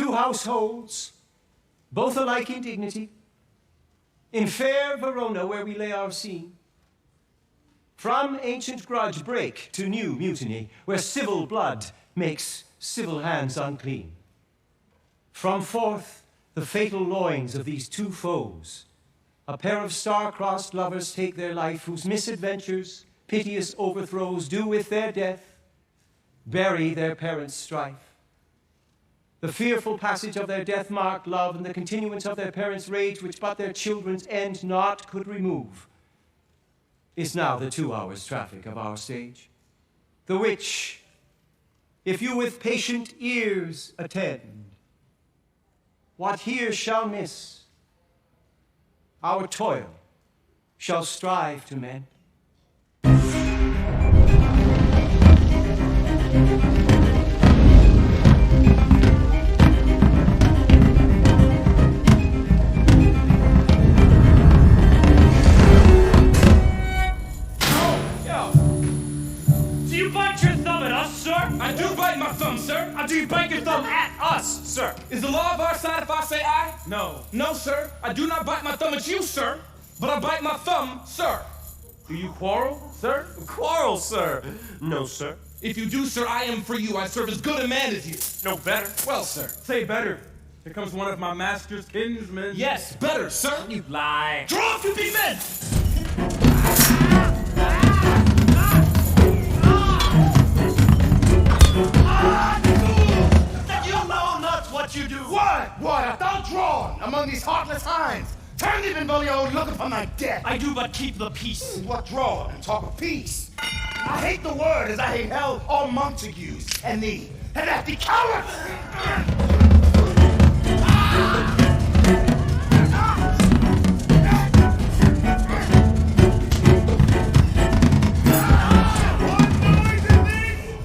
two households, both alike in dignity, in fair Verona where we lay our scene. From ancient grudge break to new mutiny, where civil blood makes civil hands unclean. From forth the fatal loins of these two foes, a pair of star-crossed lovers take their life, whose misadventures, piteous overthrows, do with their death bury their parents' strife. The fearful passage of their death-marked love and the continuance of their parents' rage, which but their children's end not could remove, is now the 2 hours' traffic of our stage. The which, if you with patient ears attend, what here shall miss, our toil shall strive to mend. I do bite my thumb, sir. Do you bite your thumb at us, sir? Is the law of our side if I say I? No. No, sir. I do not bite my thumb at you, sir. But I bite my thumb, sir. Do you quarrel, sir? Quarrel, sir? No, sir. If you do, sir, I am for you. I serve as good a man as you. No, better. Well, sir. Say better. Here comes one of my master's kinsmen. Yes, better, sir. You lie. Draw off, you big men! That you know not what you do. What art thou drawn among these heartless hinds? Turn thee, Benvolio, and look upon thy death. I do but keep the peace. What drawn and talk of peace? I hate the word as I hate hell, all Montagues, and thee, and that thee coward!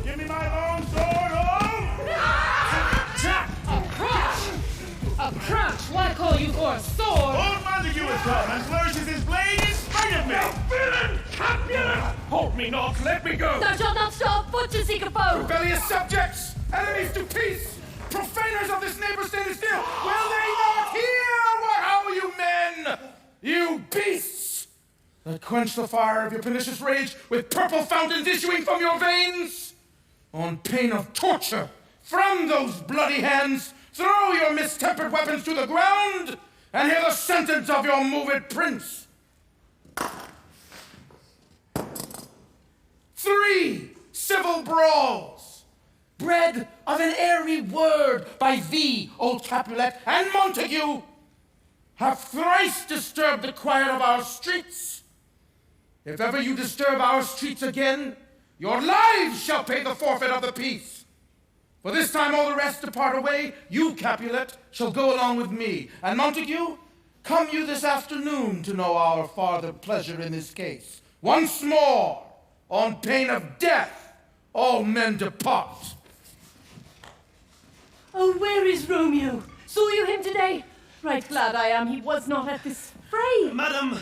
Give me my long sword, A crutch? Why call you for a sword? Old Montague is come and flourishes his blade in spite of me! Now, villain! Capulet! Hold me not, let me go. Thou shalt not stir a foot to seek a foe! Rebellious subjects! Enemies to peace! Profaners of this neighbor stand still! Will they not hear? What how you men? You beasts! That quench the fire of your pernicious rage with purple fountains issuing from your veins? On pain of torture, from those bloody hands, throw your mistempered weapons to the ground and hear the sentence of your moved prince. 3 civil brawls, bred of an airy word by thee, old Capulet, and Montague, have thrice disturbed the quiet of our streets. If ever you disturb our streets again, your lives shall pay the forfeit of the peace. For this time all the rest depart away, you, Capulet, shall go along with me. And Montague, come you this afternoon to know our farther pleasure in this case. Once more, on pain of death, all men depart. Oh, where is Romeo? Saw you him today? Right glad I am he was not at this fray. Madam,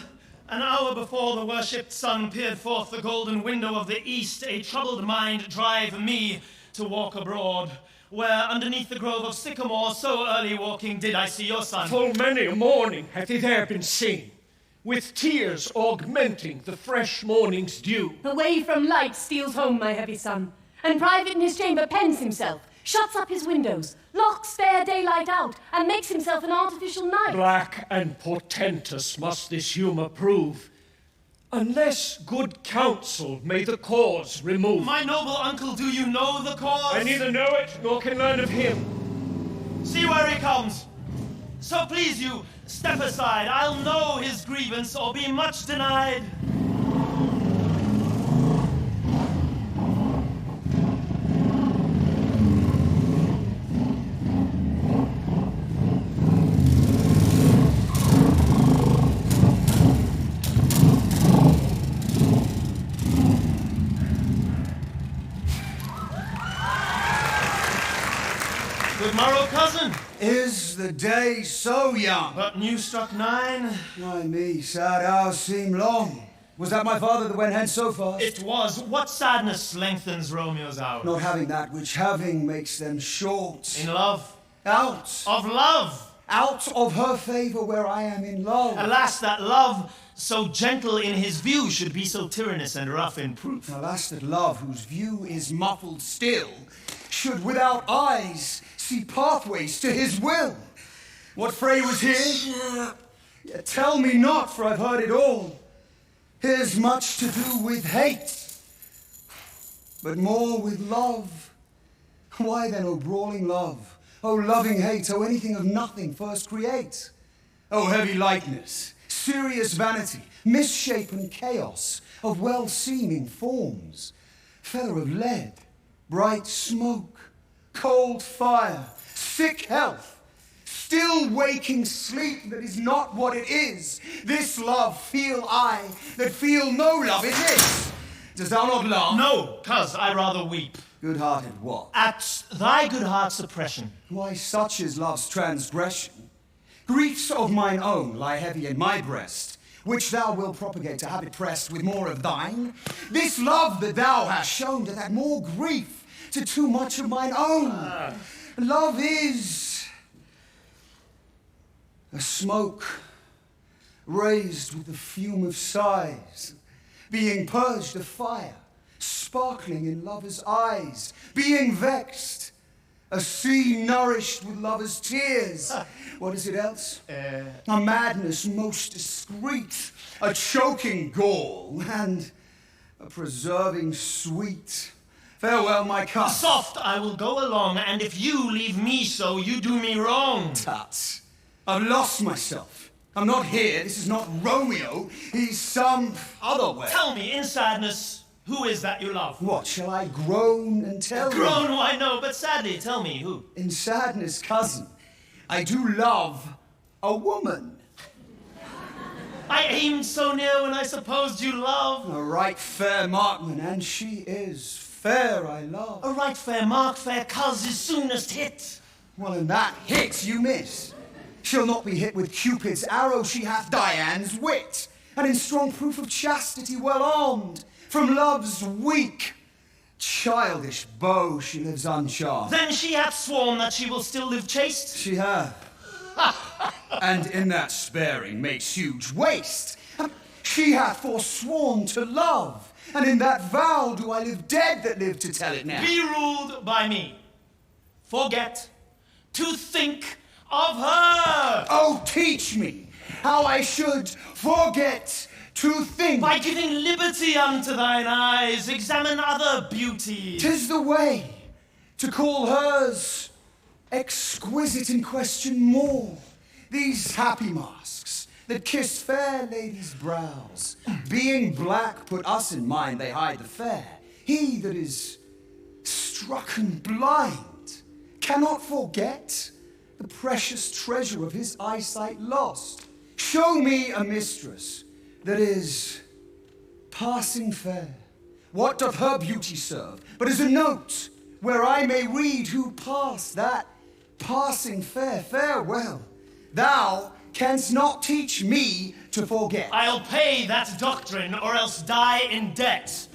an hour before the worshipped sun peered forth the golden window of the east, a troubled mind drive me to walk abroad, where underneath the grove of sycamore, so early walking did I see your son. Full many a morning hath he there been seen, with tears augmenting the fresh morning's dew. Away from light steals home my heavy son, and private in his chamber pens himself, shuts up his windows, locks fair daylight out, and makes himself an artificial night. Black and portentous must this humour prove, unless good counsel may the cause remove. My noble uncle, do you know the cause? I neither know it nor can learn of him. See where he comes. So please you, step aside. I'll know his grievance or be much denied. Good morrow, cousin. Is the day so young? But new struck 9. Why me, sad hours seem long. Was that my father that went hence so fast? It was. What sadness lengthens Romeo's hours? Not having that which having makes them short. In love? Out. Of love. Out of her favor where I am in love. Alas, that love, so gentle in his view, should be so tyrannous and rough in proof. Alas, that love, whose view is muffled still, should without eyes see pathways to his will. What fray was here? Yet tell me not, for I've heard it all. Here's much to do with hate, but more with love. Why then, O brawling love, O loving hate, O anything of nothing first create? O heavy likeness, serious vanity, misshapen chaos of well-seeming forms, feather of lead, bright smoke, cold fire, sick health, still waking sleep that is not what it is. This love feel I, that feel no love is this. Dost thou not laugh? No, 'cause I rather weep. Good-hearted what? At thy good heart's oppression. Why, such is love's transgression. Griefs of mine own lie heavy in my breast, which thou wilt propagate to have it pressed with more of thine. This love that thou hast shown doth add more grief to too much of mine own. Love is a smoke raised with the fume of sighs, being purged of fire, sparkling in lovers' eyes, being vexed, a sea nourished with lovers' tears. What is it else? A madness most discreet, a choking gall, and a preserving sweet. Farewell, my cup. Soft, I will go along, and if you leave me so, you do me wrong. Tut. I've lost myself. I'm not here. This is not Romeo. He's some other way. Tell me, in sadness, who is that you love? What, shall I groan and tell you? Groan, why no, but sadly, tell me who. In sadness, cousin, I do love a woman. I aimed so near when I supposed you love. A right fair markman, and she is fair I love. A right fair mark, fair cuz is soonest hit. Well, in that hit you miss. She'll not be hit with Cupid's arrow, she hath Dian's wit, and in strong proof of chastity well armed, from love's weak, childish bow she lives uncharmed. Then she hath sworn that she will still live chaste? She hath. And in that sparing makes huge waste. She hath forsworn to love, and in that vow do I live dead that live to tell it now. Be ruled by me. Forget to think of her. Oh, teach me how I should forget to think. By giving liberty unto thine eyes, examine other beauties. 'Tis the way to call hers exquisite and question more. These happy masks that kiss fair ladies' brows, being black, put us in mind they hide the fair. He that is strucken blind cannot forget the precious treasure of his eyesight lost. Show me a mistress that is passing fair. What doth her beauty serve but as a note where I may read who passed that passing fair? Farewell. Thou canst not teach me to forget. I'll pay that doctrine or else die in debt.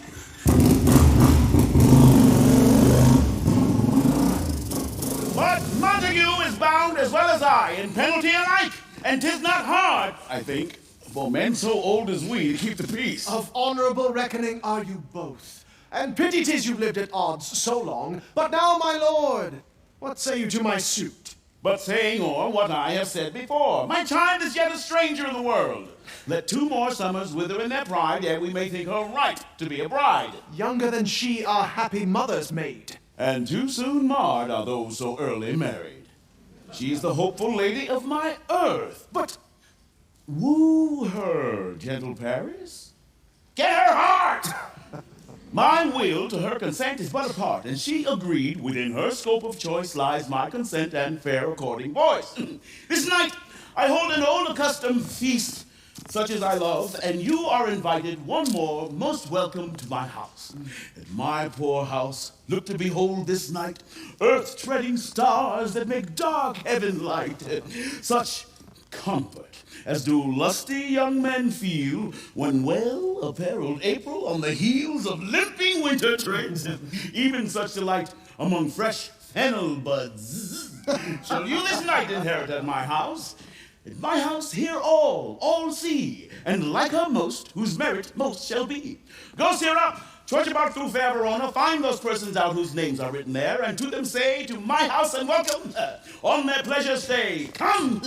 But Montague is bound as well as I in penalty alike, and 'tis not hard, I think, for men so old as we to keep the peace. Of honorable reckoning are you both, and pity 'tis you've lived at odds so long. But now, my lord, what say you to my suit? But saying o'er what I have said before, my child is yet a stranger in the world. Let 2 more summers wither in their pride, ere we may think her right to be a bride. Younger than she are happy mother's maid. And too soon marred are those so early married. She's the hopeful lady of my earth, but woo her, gentle Paris. Get her heart! My will to her consent is but a part, and she agreed within her scope of choice lies my consent and fair according voice. This night I hold an old accustomed feast, such as I love, and you are invited one more, most welcome to my house. At my poor house, look to behold this night earth-treading stars that make dark heaven light. Such comfort as do lusty young men feel when well-apparelled April on the heels of limping winter treads. Even such delight among fresh fennel buds. Shall you this night inherit at my house? In my house hear all see, and like her most, whose merit most shall be. Go, Sirrah, trudge about through fair Verona, find those persons out whose names are written there, and to them say, to my house and welcome, on their pleasure stay. Come,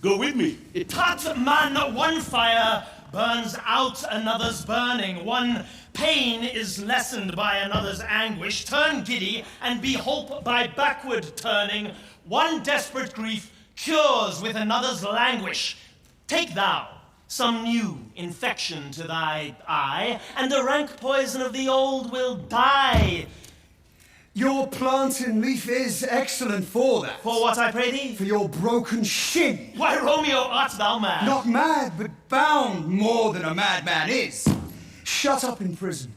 go with me. Tut, man, one fire burns out another's burning. One pain is lessened by another's anguish. Turn giddy, and be hope by backward turning. One desperate grief cures with another's languish. Take thou some new infection to thy eye, and the rank poison of the old will die. Your plantain leaf is excellent for that. For what, I pray thee? For your broken shin. Why, Romeo, art thou mad? Not mad, but bound more than a madman is. Shut up in prison,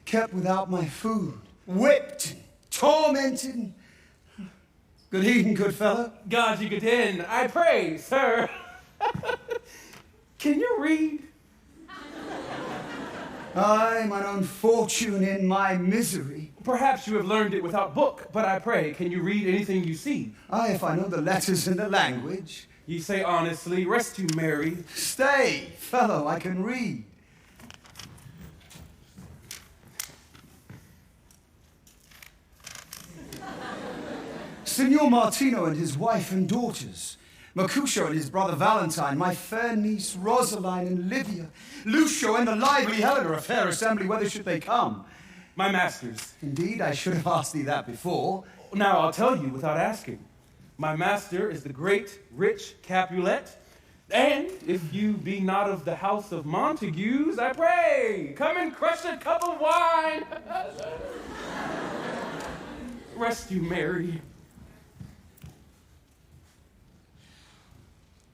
kept without my food, whipped, tormented. Good evening, good fellow. God you contend, I pray, sir. Can you read? I, mine own fortune in my misery. Perhaps you have learned it without book, but I pray, can you read anything you see? Aye, if I know the letters and the language. Ye say honestly, rest you merry. Stay, fellow, I can read. Signor Martino and his wife and daughters, Mercutio and his brother Valentine, my fair niece Rosaline and Livia, Lucio and the lively Helena, a fair assembly, whither should they come? My masters. Indeed, I should have asked thee that before. Now I'll tell you without asking. My master is the great, rich Capulet, and if you be not of the house of Montagues, I pray, come and crush a cup of wine. Rest you merry.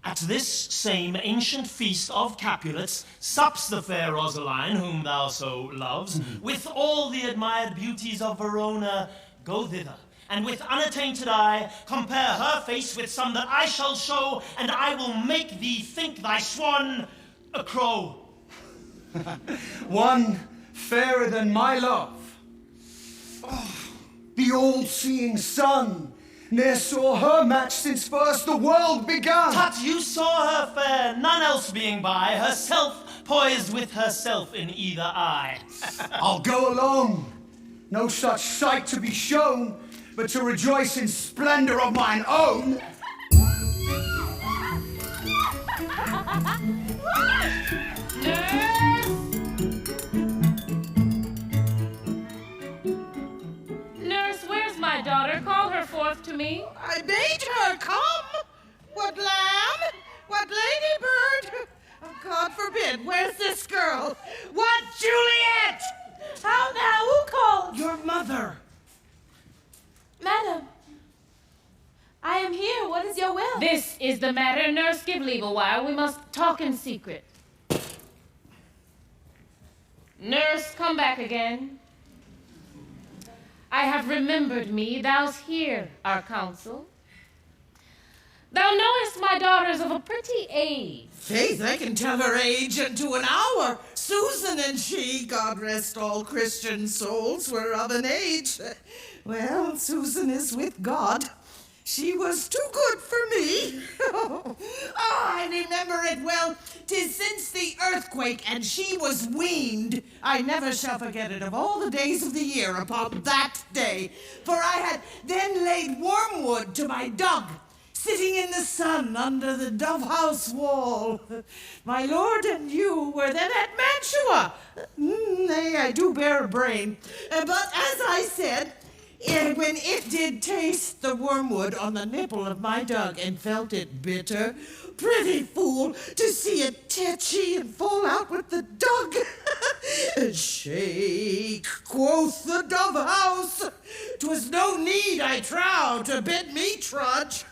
At this same ancient feast of Capulets sups the fair Rosaline, whom thou so loves, with all the admired beauties of Verona. Go thither, and with unattainted eye compare her face with some that I shall show, and I will make thee think thy swan a crow. One fairer than my love. Oh, the all-seeing sun. Ne'er saw her match since first the world begun. Tut, you saw her fair, none else being by, herself poised with herself in either eye. I'll go alone, no such sight to be shown, but to rejoice in splendor of mine own. Nurse, where's my daughter? Call her forth to me. I bade her come. What lamb? What ladybird? Oh, God forbid. Where's this girl? What, Juliet? How now? Who called? Your mother. Madam, I am here. What is your will? This is the matter. Nurse, give leave a while. We must talk in secret. Nurse, come back again. I have remembered me. Thou's hear our counsel. Thou knowest my daughter's of a pretty age. Faith, I can tell her age into an hour. Susan and she, God rest all Christian souls, were of an age. Well, Susan is with God. She was too good for me. Oh, I remember it well. 'Tis since the earthquake, and she was weaned. I never shall forget it of all the days of the year upon that day. For I had then laid wormwood to my dog, sitting in the sun under the dove house wall. My lord and you were then at Mantua. Nay, I do bear a brain. But as I said, when it did taste the wormwood on the nipple of my dog and felt it bitter, pretty fool, to see it tetchy and fall out with the dog. Shake, quoth the dove house. 'Twas no need, I trow, to bid me trudge.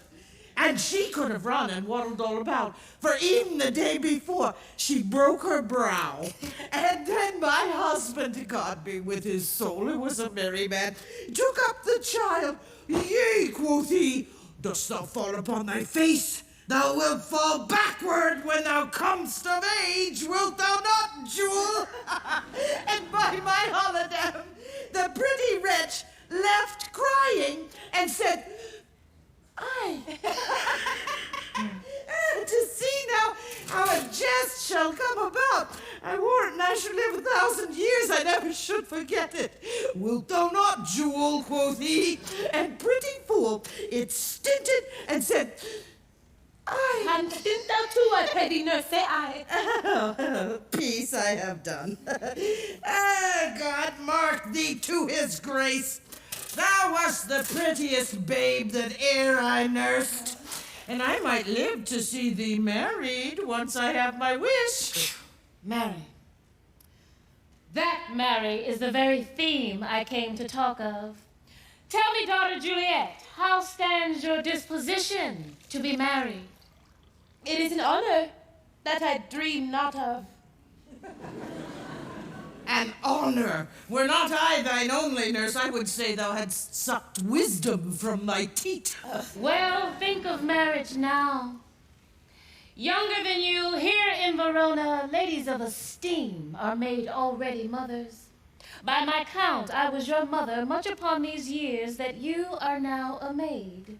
And she could have run and waddled all about, for even the day before she broke her brow. And then my husband, God be with his soul, who was a merry man, took up the child. Yea, quoth he, dost thou fall upon thy face? Thou wilt fall backward when thou comest of age, wilt thou not, Jewel? And by my holiday, the pretty wretch left crying and said, shall come about. I warrant I should live 1,000 years, I never should forget it. Wilt thou not, jewel, quoth he, and pretty fool, it stinted and said, I. And didn't thou too, I pray thee, nurse, say I. Peace I have done. God mark thee to his grace. Thou wast the prettiest babe that e'er I nursed, and I might live to see thee married once I have my wish. Marry. That, Mary, is the very theme I came to talk of. Tell me, daughter Juliet, how stands your disposition to be married? It is an honor that I dream not of. An honor. Were not I thine only nurse, I would say thou hadst sucked wisdom from thy teat. Well, think of marriage now. Younger than you, here in Verona, ladies of esteem are made already mothers. By my count, I was your mother much upon these years that you are now a maid.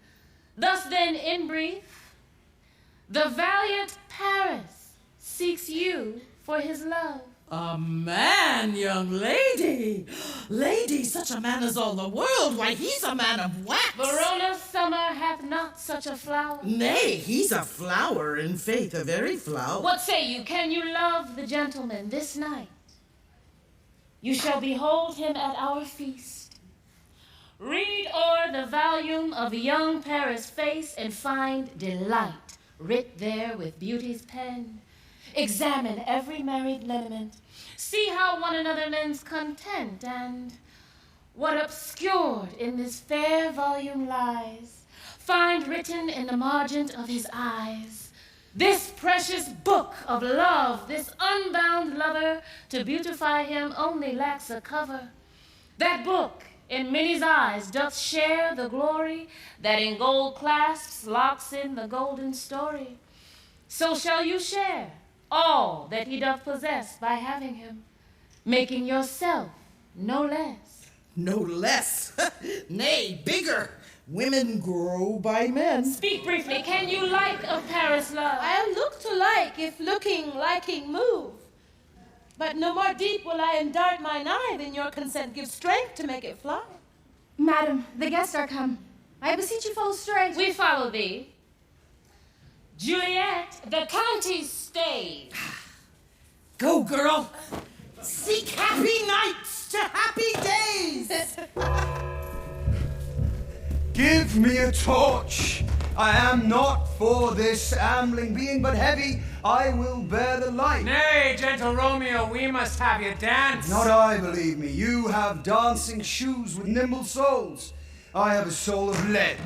Thus then, in brief, the valiant Paris seeks you for his love. A man, young lady. Lady, such a man as all the world. Why, he's a man of wax. Verona's summer hath not such a flower. Nay, he's a flower, in faith, a very flower. What say you? Can you love the gentleman this night? You shall behold him at our feast. Read o'er the volume of young Paris' face and find delight writ there with beauty's pen. Examine every married lineament. See how one another lends content, and what obscured in this fair volume lies, find written in the margent of his eyes. This precious book of love, this unbound lover, to beautify him only lacks a cover. That book in many's eyes doth share the glory that in gold clasps locks in the golden story. So shall you share all that he doth possess by having him, making yourself no less. No less. Nay, bigger. Women grow by men. Speak briefly. Can you like of Paris love? I'll look to like if looking liking move. But no more deep will I endart mine eye than your consent gives strength to make it fly. Madam, the guests are come. I beseech you follow straight. We follow thee. Juliet, the county stays. Go, girl. Seek happy nights to happy days. Give me a torch. I am not for this ambling being, but heavy I will bear the light. Nay, gentle Romeo, we must have you dance. Not I, believe me. You have dancing shoes with nimble soles. I have a soul of lead.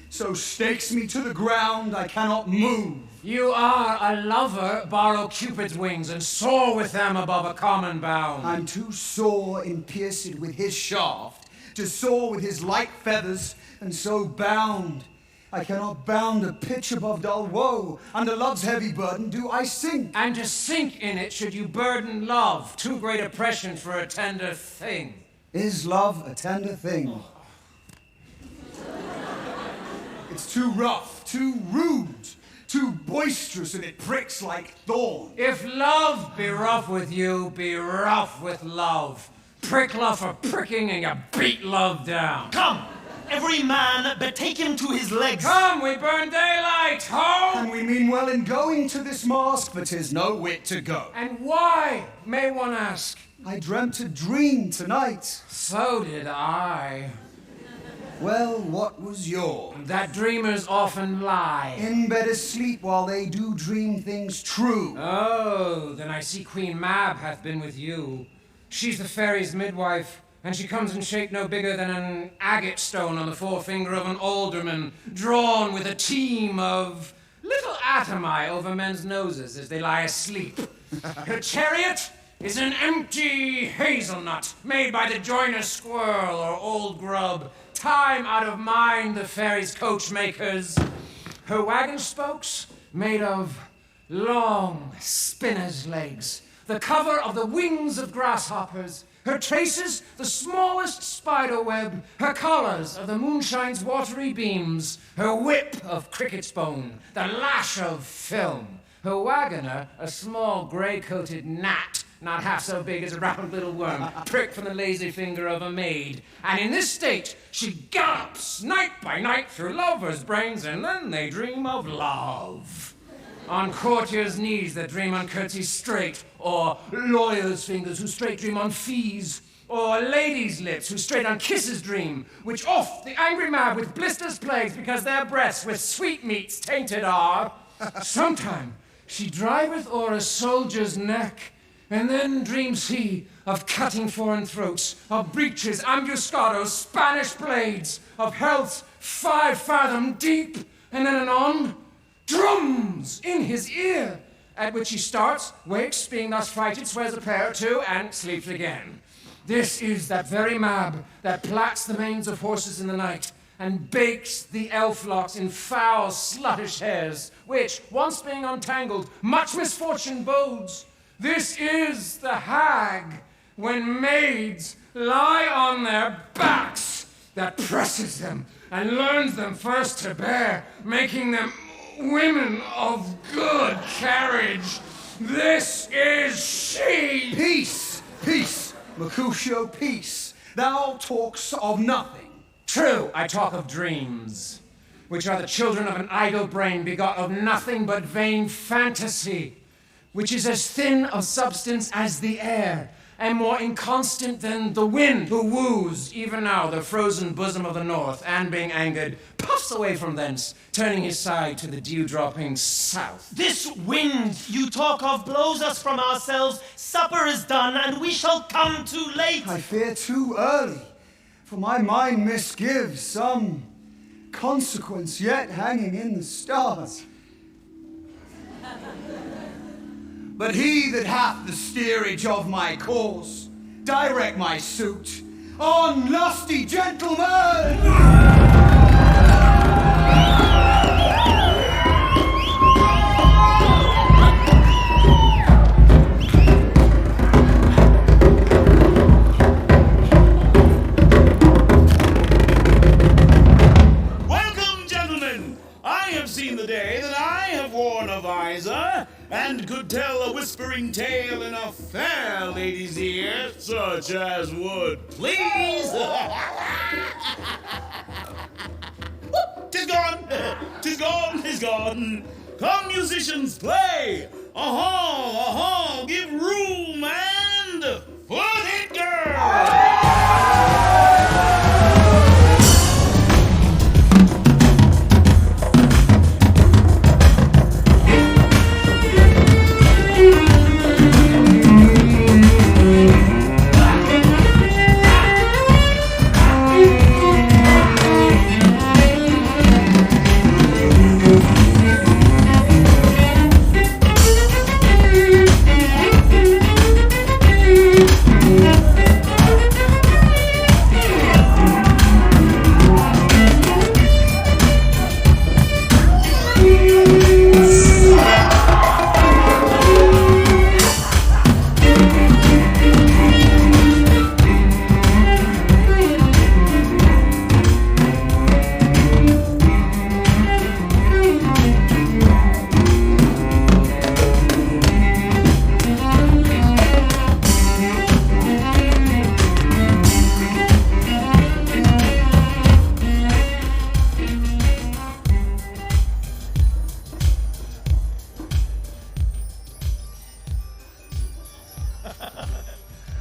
So stakes me to the ground, I cannot move. You are a lover. Borrow Cupid's wings and soar with them above a common bound. I'm too sore in pierced with his shaft to soar with his light feathers, and so bound. I cannot bound a pitch above dull woe. Under love's heavy burden do I sink. And to sink in it should you burden love, too great oppression for a tender thing. Is love a tender thing? It's too rough, too rude, too boisterous, and it pricks like thorn. If love be rough with you, be rough with love. Prick love for pricking, and you beat love down. Come, every man betake him to his legs. Come, we burn daylight, ho! And we mean well in going to this mask, but 'tis no wit to go. And why, may one ask? I dreamt a dream tonight. So did I. Well, what was yours? That dreamers often lie. In bed asleep while they do dream things true. Oh, then I see Queen Mab hath been with you. She's the fairy's midwife, and she comes in shape no bigger than an agate stone on the forefinger of an alderman, drawn with a team of little atomi over men's noses as they lie asleep. Her chariot is an empty hazelnut made by the joiner squirrel or old grub, time out of mind the fairy's coachmakers. Her wagon spokes made of long spinner's legs, the cover of the wings of grasshoppers, Her traces, the smallest spider web. Her colours of the moonshine's watery beams. Her whip of cricket's bone, the lash of film. Her wagoner, a small grey-coated gnat, not half so big as a round little worm, pricked from the lazy finger of a maid. And in this state, she gallops night by night through lovers' brains, and then they dream of love. On courtiers' knees that dream on curtsies straight, or lawyers' fingers who straight dream on fees, or ladies' lips who straight on kisses dream, which oft the angry mad with blisters plagues because their breasts with sweetmeats tainted are. Sometime she driveth o'er a soldier's neck, and then dreams he of cutting foreign throats, of breaches, ambuscados, Spanish blades, of healths 5 fathom deep, and then anon, drums in his ear, at which he starts, wakes, being thus frighted, swears a prayer or two, and sleeps again. This is that very mab that plats the manes of horses in the night, and bakes the elf locks in foul, sluttish hairs, which, once being untangled, much misfortune bodes. This is the hag, when maids lie on their backs, that presses them, and learns them first to bear, making them women of good carriage. This is she! Peace, peace, Mercutio, peace. Thou talks of nothing. True, I talk of dreams, which are the children of an idle brain begot of nothing but vain fantasy, which is as thin of substance as the air, and more inconstant than the wind who woos even now the frozen bosom of the north, and being angered, puffs away from thence, turning his side to the dew-dropping south. This wind you talk of blows us from ourselves. Supper is done, and we shall come too late. I fear too early, for my mind misgives some consequence yet hanging in the stars. But he that hath the steerage of my course, direct my suit on, lusty gentlemen! The day that I have worn a visor and could tell a whispering tale in a fair lady's ear, such as would please. 'Tis gone, 'tis gone, 'tis gone. Come, musicians, play. Aha, give room and foot it, girl.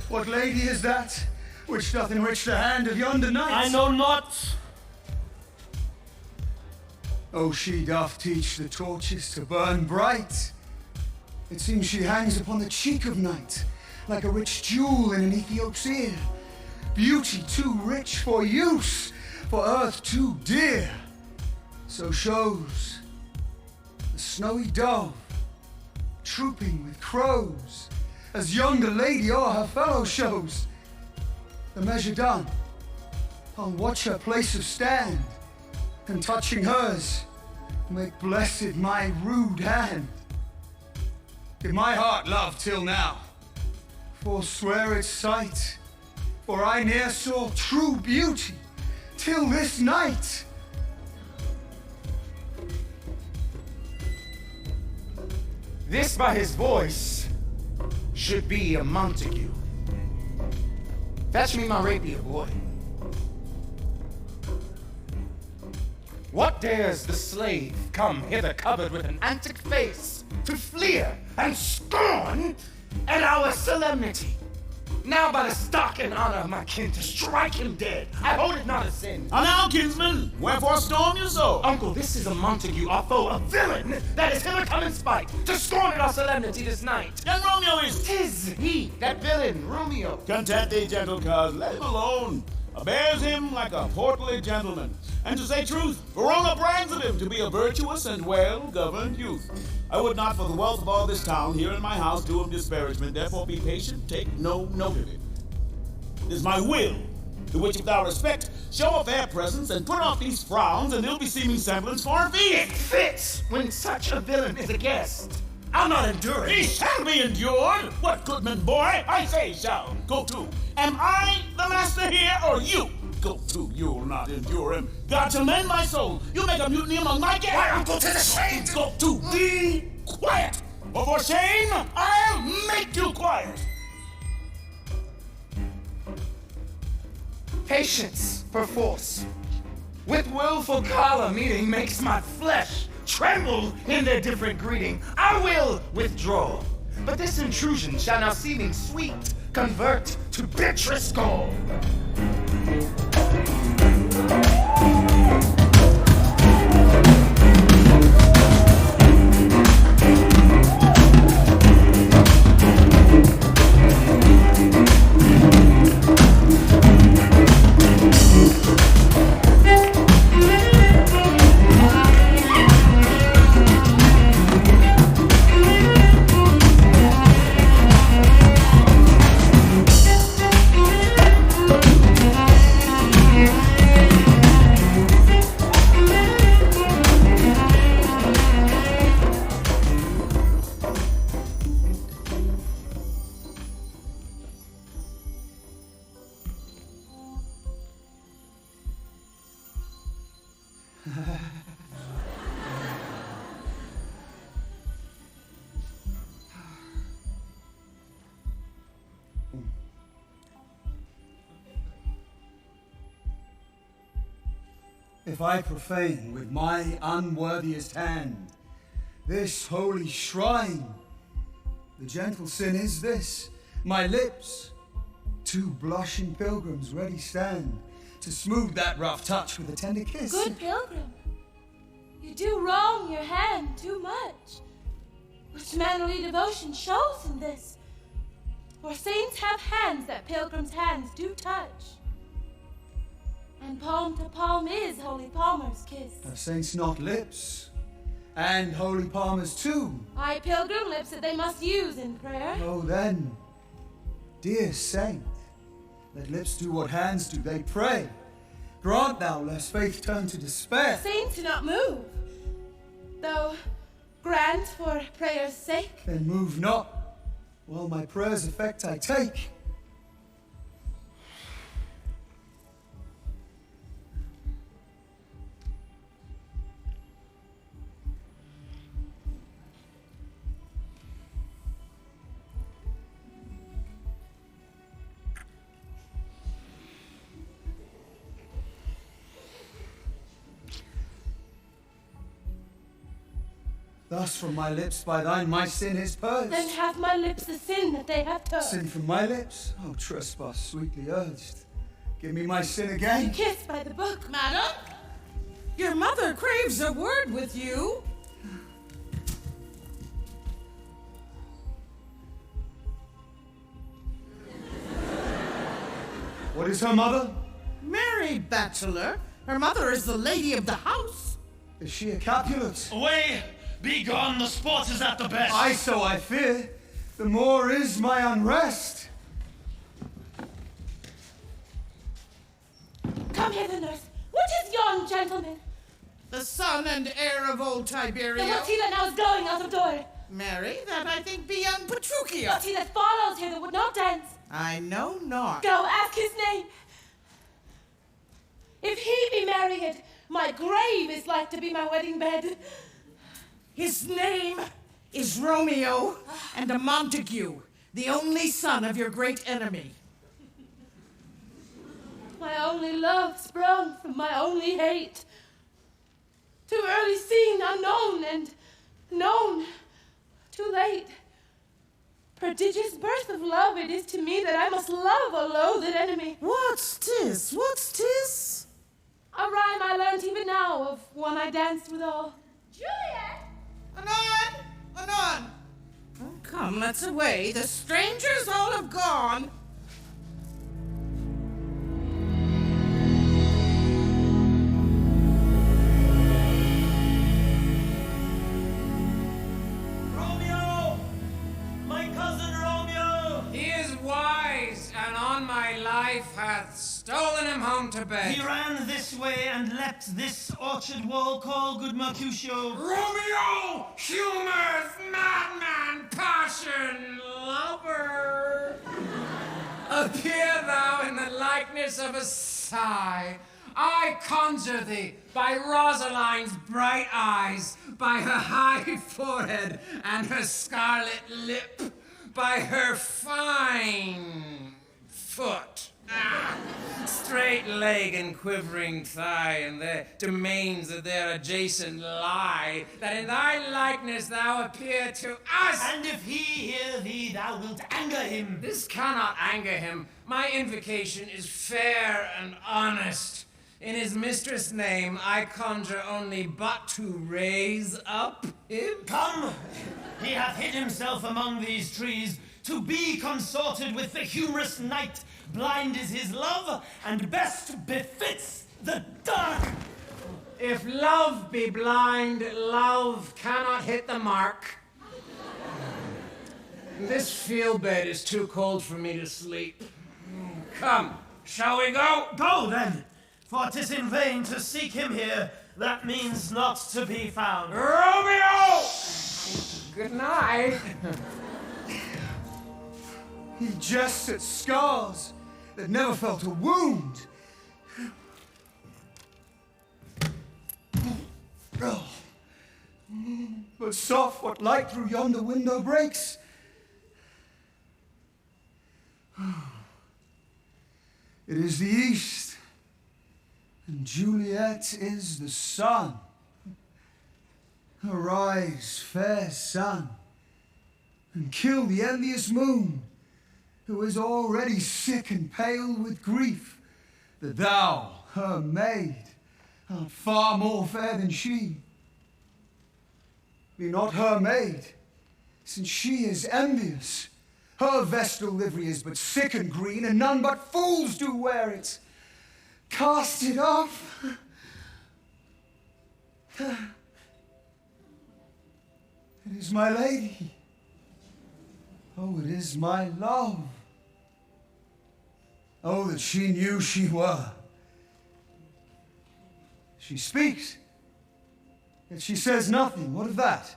What lady is that, which doth enrich the hand of yonder knight? I know not. Oh, she doth teach the torches to burn bright. It seems she hangs upon the cheek of night, like a rich jewel in an Ethiop's ear. Beauty too rich for use, for earth too dear. So shows the snowy dove, trooping with crows, as yonder lady o'er her fellow shows. The measure done, I'll watch her place of stand, and touching hers, make blessed my rude hand. Did my heart love till now, forswear its sight, for I ne'er saw true beauty till this night. This by his voice should be a Montague. Fetch me my rapier, boy. What dares the slave come hither covered with an antic face to fleer and scorn at our solemnity? Now by the stock and honor of my kin to strike him dead, I hold it not a sin. And now, kinsman, wherefore storm you so? Uncle, this is a Montague, our foe, a villain that is hither come in spite to scorn at our solemnity this night. Young Romeo is. 'Tis he, that villain, Romeo. Content thee, gentle cuz, let him alone. Bears him like a portly gentleman. And to say truth, Verona brags of him to be a virtuous and well-governed youth. I would not for the wealth of all this town here in my house do him disparagement, therefore be patient, take no note of it. It is my will, the which if thou respect, show a fair presence, and put off these frowns and ill-beseeming semblance for a feast. It fits when such a villain is a guest. I'll not endure it. He shall be endured. What goodman boy, I say shall. Go to. Am I the master here, or you? Go to, you'll not endure him. God shall mend my soul. You make a mutiny among my guests. Why, uncle, 'tis a shame. Go to. Be quiet. Or for shame, I'll make you quiet. Patience, perforce. With willful choler meeting makes my flesh tremble in their different greeting. I will withdraw. But this intrusion shall now seeming sweet convert to bitterest gall. If I profane with my unworthiest hand this holy shrine, the gentle sin is this: my lips, two blushing pilgrims ready stand to smooth that rough touch with a tender kiss. Good pilgrim, you do wrong your hand too much. Which manly devotion shows in this? For saints have hands that pilgrims' hands do touch. And palm to palm is holy palmer's kiss. Have saints not lips, and holy palmers too? Aye, pilgrim lips that they must use in prayer. Oh then, dear saint, let lips do what hands do, they pray. Grant thou, lest faith turn to despair. Saints do not move, though grant for prayer's sake. Then move not, while my prayer's effect I take. Thus from my lips by thine my sin is purged. Then have my lips the sin that they have turned. Sin from my lips? Oh, trespass sweetly urged. Give me my sin again. You kiss by the book. Madam, your mother craves a word with you. What is her mother? Married bachelor. Her mother is the lady of the house. Is she a Capulet? Away! Be gone, the sport is at the best. Aye, so I fear. The more is my unrest. Come hither, nurse. What is yon gentleman? The son and heir of old Tiberia. Then what's he that now is going out of door? Mary, that I think be young Petruchio. But he that follows hither would not dance. I know not. Go, ask his name. If he be married, my grave is like to be my wedding bed. His name is Romeo and a Montague, the only son of your great enemy. My only love sprung from my only hate. Too early seen, unknown, and known too late. Prodigious birth of love it is to me that I must love a loathed enemy. What's tis? What's tis? A rhyme I learnt even now of one I danced withal. Juliet! Anon! Anon! Oh, come, let's away. The strangers all have gone. Romeo! My cousin Romeo! He is wise, and on my life hath stolen him home to bed. He ran this way and leapt this orchard wall. Call good Mercutio. Romeo! Humors, madman, passion, lover! Appear thou in the likeness of a sigh. I conjure thee by Rosaline's bright eyes, by her high forehead and her scarlet lip, by her fine foot, straight leg and quivering thigh, and the domains of their adjacent lie, that in thy likeness thou appear to us. And if he hear thee, thou wilt anger him. This cannot anger him. My invocation is fair and honest. In his mistress' name, I conjure only but to raise up him. Come, he hath hid himself among these trees to be consorted with the humorous night. Blind is his love, and best befits the dark. If love be blind, love cannot hit the mark. This field bed is too cold for me to sleep. Come, shall we go? Go then, for 'tis in vain to seek him here. That means not to be found. Romeo! Good night. He jests at scars that never felt a wound. Oh. But soft what light through yonder window breaks. It is the east, and Juliet is the sun. Arise, fair sun, and kill the envious moon, who is already sick and pale with grief, that thou, her maid, art far more fair than she. Be not her maid, since she is envious. Her vestal livery is but sick and green, and none but fools do wear it. Cast it off. It is my lady. Oh, it is my love. Oh, that she knew she were. She speaks, yet she says nothing. What of that?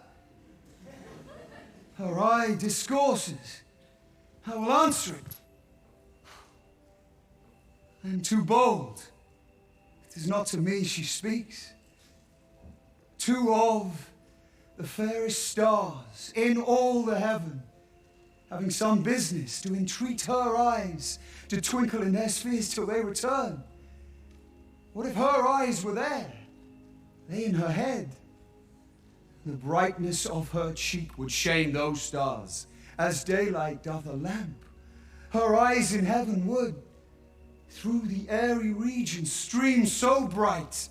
Her eye discourses. I will answer it. I am too bold. It is not to me she speaks. Two of the fairest stars in all the heaven, having some business to entreat her eyes to twinkle in their spheres till they return. What if her eyes were there, they in her head? The brightness of her cheek would shame those stars, as daylight doth a lamp. Her eyes in heaven would, through the airy region, stream so bright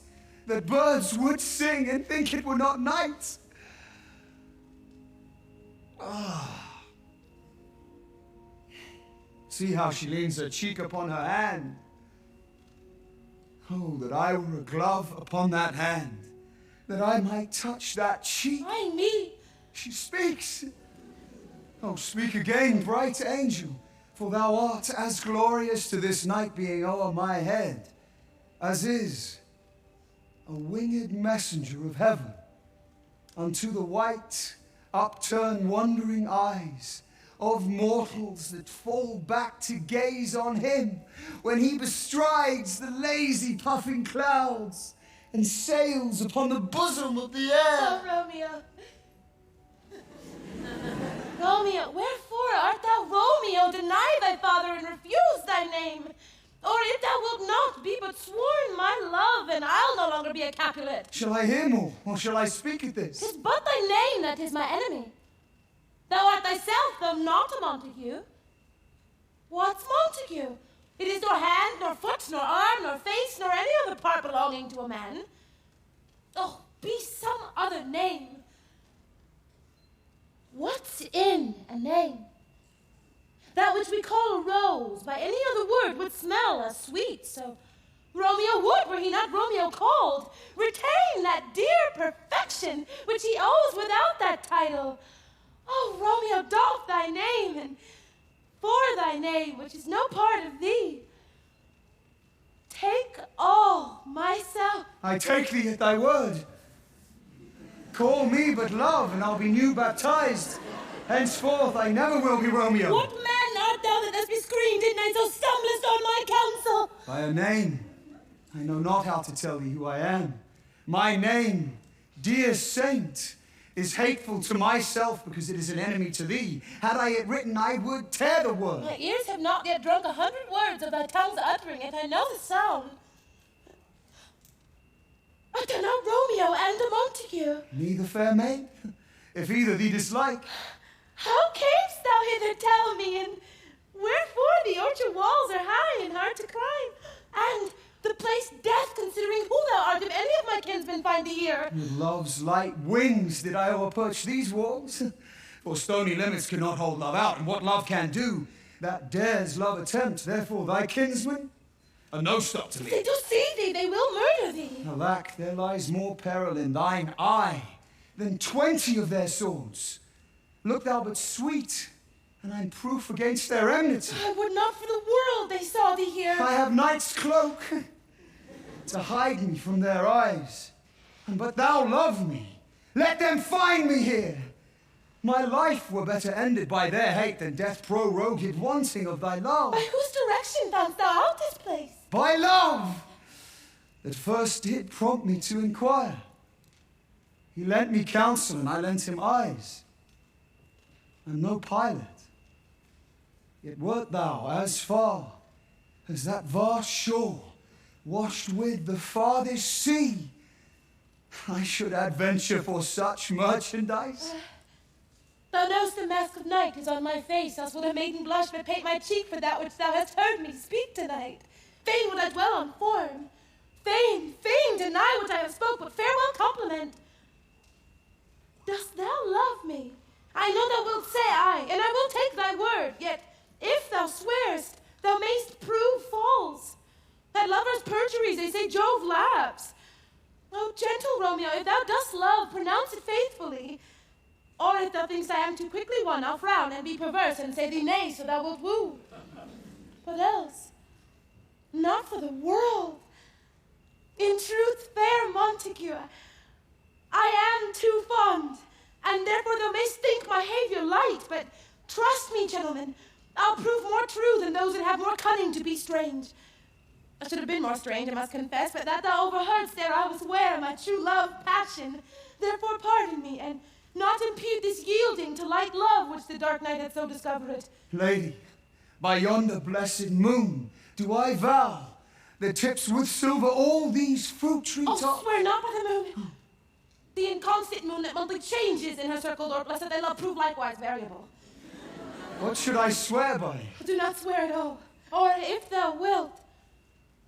that birds would sing and think it were not night. Ah. See how she leans her cheek upon her hand. Oh, that I were a glove upon that hand, that I might touch that cheek. Why me? She speaks. Oh, speak again, bright angel, for thou art as glorious to this night being o'er my head, as is a winged messenger of heaven unto the white upturn wondering eyes of mortals that fall back to gaze on him when he bestrides the lazy puffing clouds and sails upon the bosom of the air. Oh, Romeo. Romeo, wherefore art thou Romeo? Deny thy father and refuse thy name. Or if thou wilt not, be but sworn my love, and I'll no longer be a Capulet. Shall I hear more, or shall I speak at this? 'Tis but thy name that is my enemy. Thou art thyself, though not a Montague. What's Montague? It is nor hand, nor foot, nor arm, nor face, nor any other part belonging to a man. Oh, be some other name. What's in a name? That which we call a rose, by any other word, would smell as sweet. So Romeo would, were he not Romeo called, retain that dear perfection which he owes without that title. Oh, Romeo, doff thy name, and for thy name, which is no part of thee, take all myself. I take thee at thy word. Call me but love, and I'll be new baptized. Henceforth I never will be Romeo. What man art thou that thus be screened at night, so stumblest on my counsel? By a name, I know not how to tell thee who I am. My name, dear saint, is hateful to myself because it is an enemy to thee. Had I it written, I would tear the word. My ears have not yet drunk 100 words of thy tongue's uttering it. I know the sound. Art thou not Romeo and a Montague? Neither, fair maid, if either thee dislike. How camest thou hither, tell me, and wherefore the orchard walls are high and hard to climb, and the place death, considering who thou art, if any of my kinsmen find thee here? With love's light wings did I o'erperch these walls. For stony limits cannot hold love out, and what love can do, that dares love attempt. Therefore thy kinsmen are no stop to They me. do see thee, they will murder thee. Alack, there lies more peril in thine eye than 20 of their swords. Look thou but sweet, and I'm proof against their enmity. I would not for the world they saw thee here. I have night's cloak to hide me from their eyes. And but thou love me, let them find me here. My life were better ended by their hate than death prorogued wanting of thy love. By whose direction foundst thou out this place? By love, that first did prompt me to inquire. He lent me counsel, and I lent him eyes. I'm no pilot, yet wert thou as far as that vast shore, washed with the farthest sea. I should adventure for such merchandise. Thou know'st the mask of night is on my face, else would a maiden blush but paint my cheek for that which thou hast heard me speak tonight. Fain would I dwell on form. Fain deny what I have spoke, but farewell compliment. Dost thou love me? I know thou wilt say aye, and I will take thy word. Yet, if thou swearest, thou mayst prove false. At lovers' perjuries they say Jove laughs. Oh, gentle Romeo, if thou dost love, pronounce it faithfully. Or if thou thinkst I am too quickly won, I'll frown and be perverse and say thee nay, so thou wilt woo. But else, not for the world. In truth, fair Montague, I am too fond, and therefore thou mayst think my behavior light, but trust me, gentlemen, I'll prove more true than those that have more cunning to be strange. I should have been more strange, I must confess, but that thou overheardst there I was aware of my true love passion. Therefore pardon me, and not impute this yielding to light love which the dark night hath so discovered. Lady, by yonder blessed moon do I vow that tips with silver all these fruit tree tops. Oh, swear not by the moon. The inconstant moon that monthly changes in her circle door, blessed thy love prove likewise variable. What should I swear by? Do not swear at all, or if thou wilt,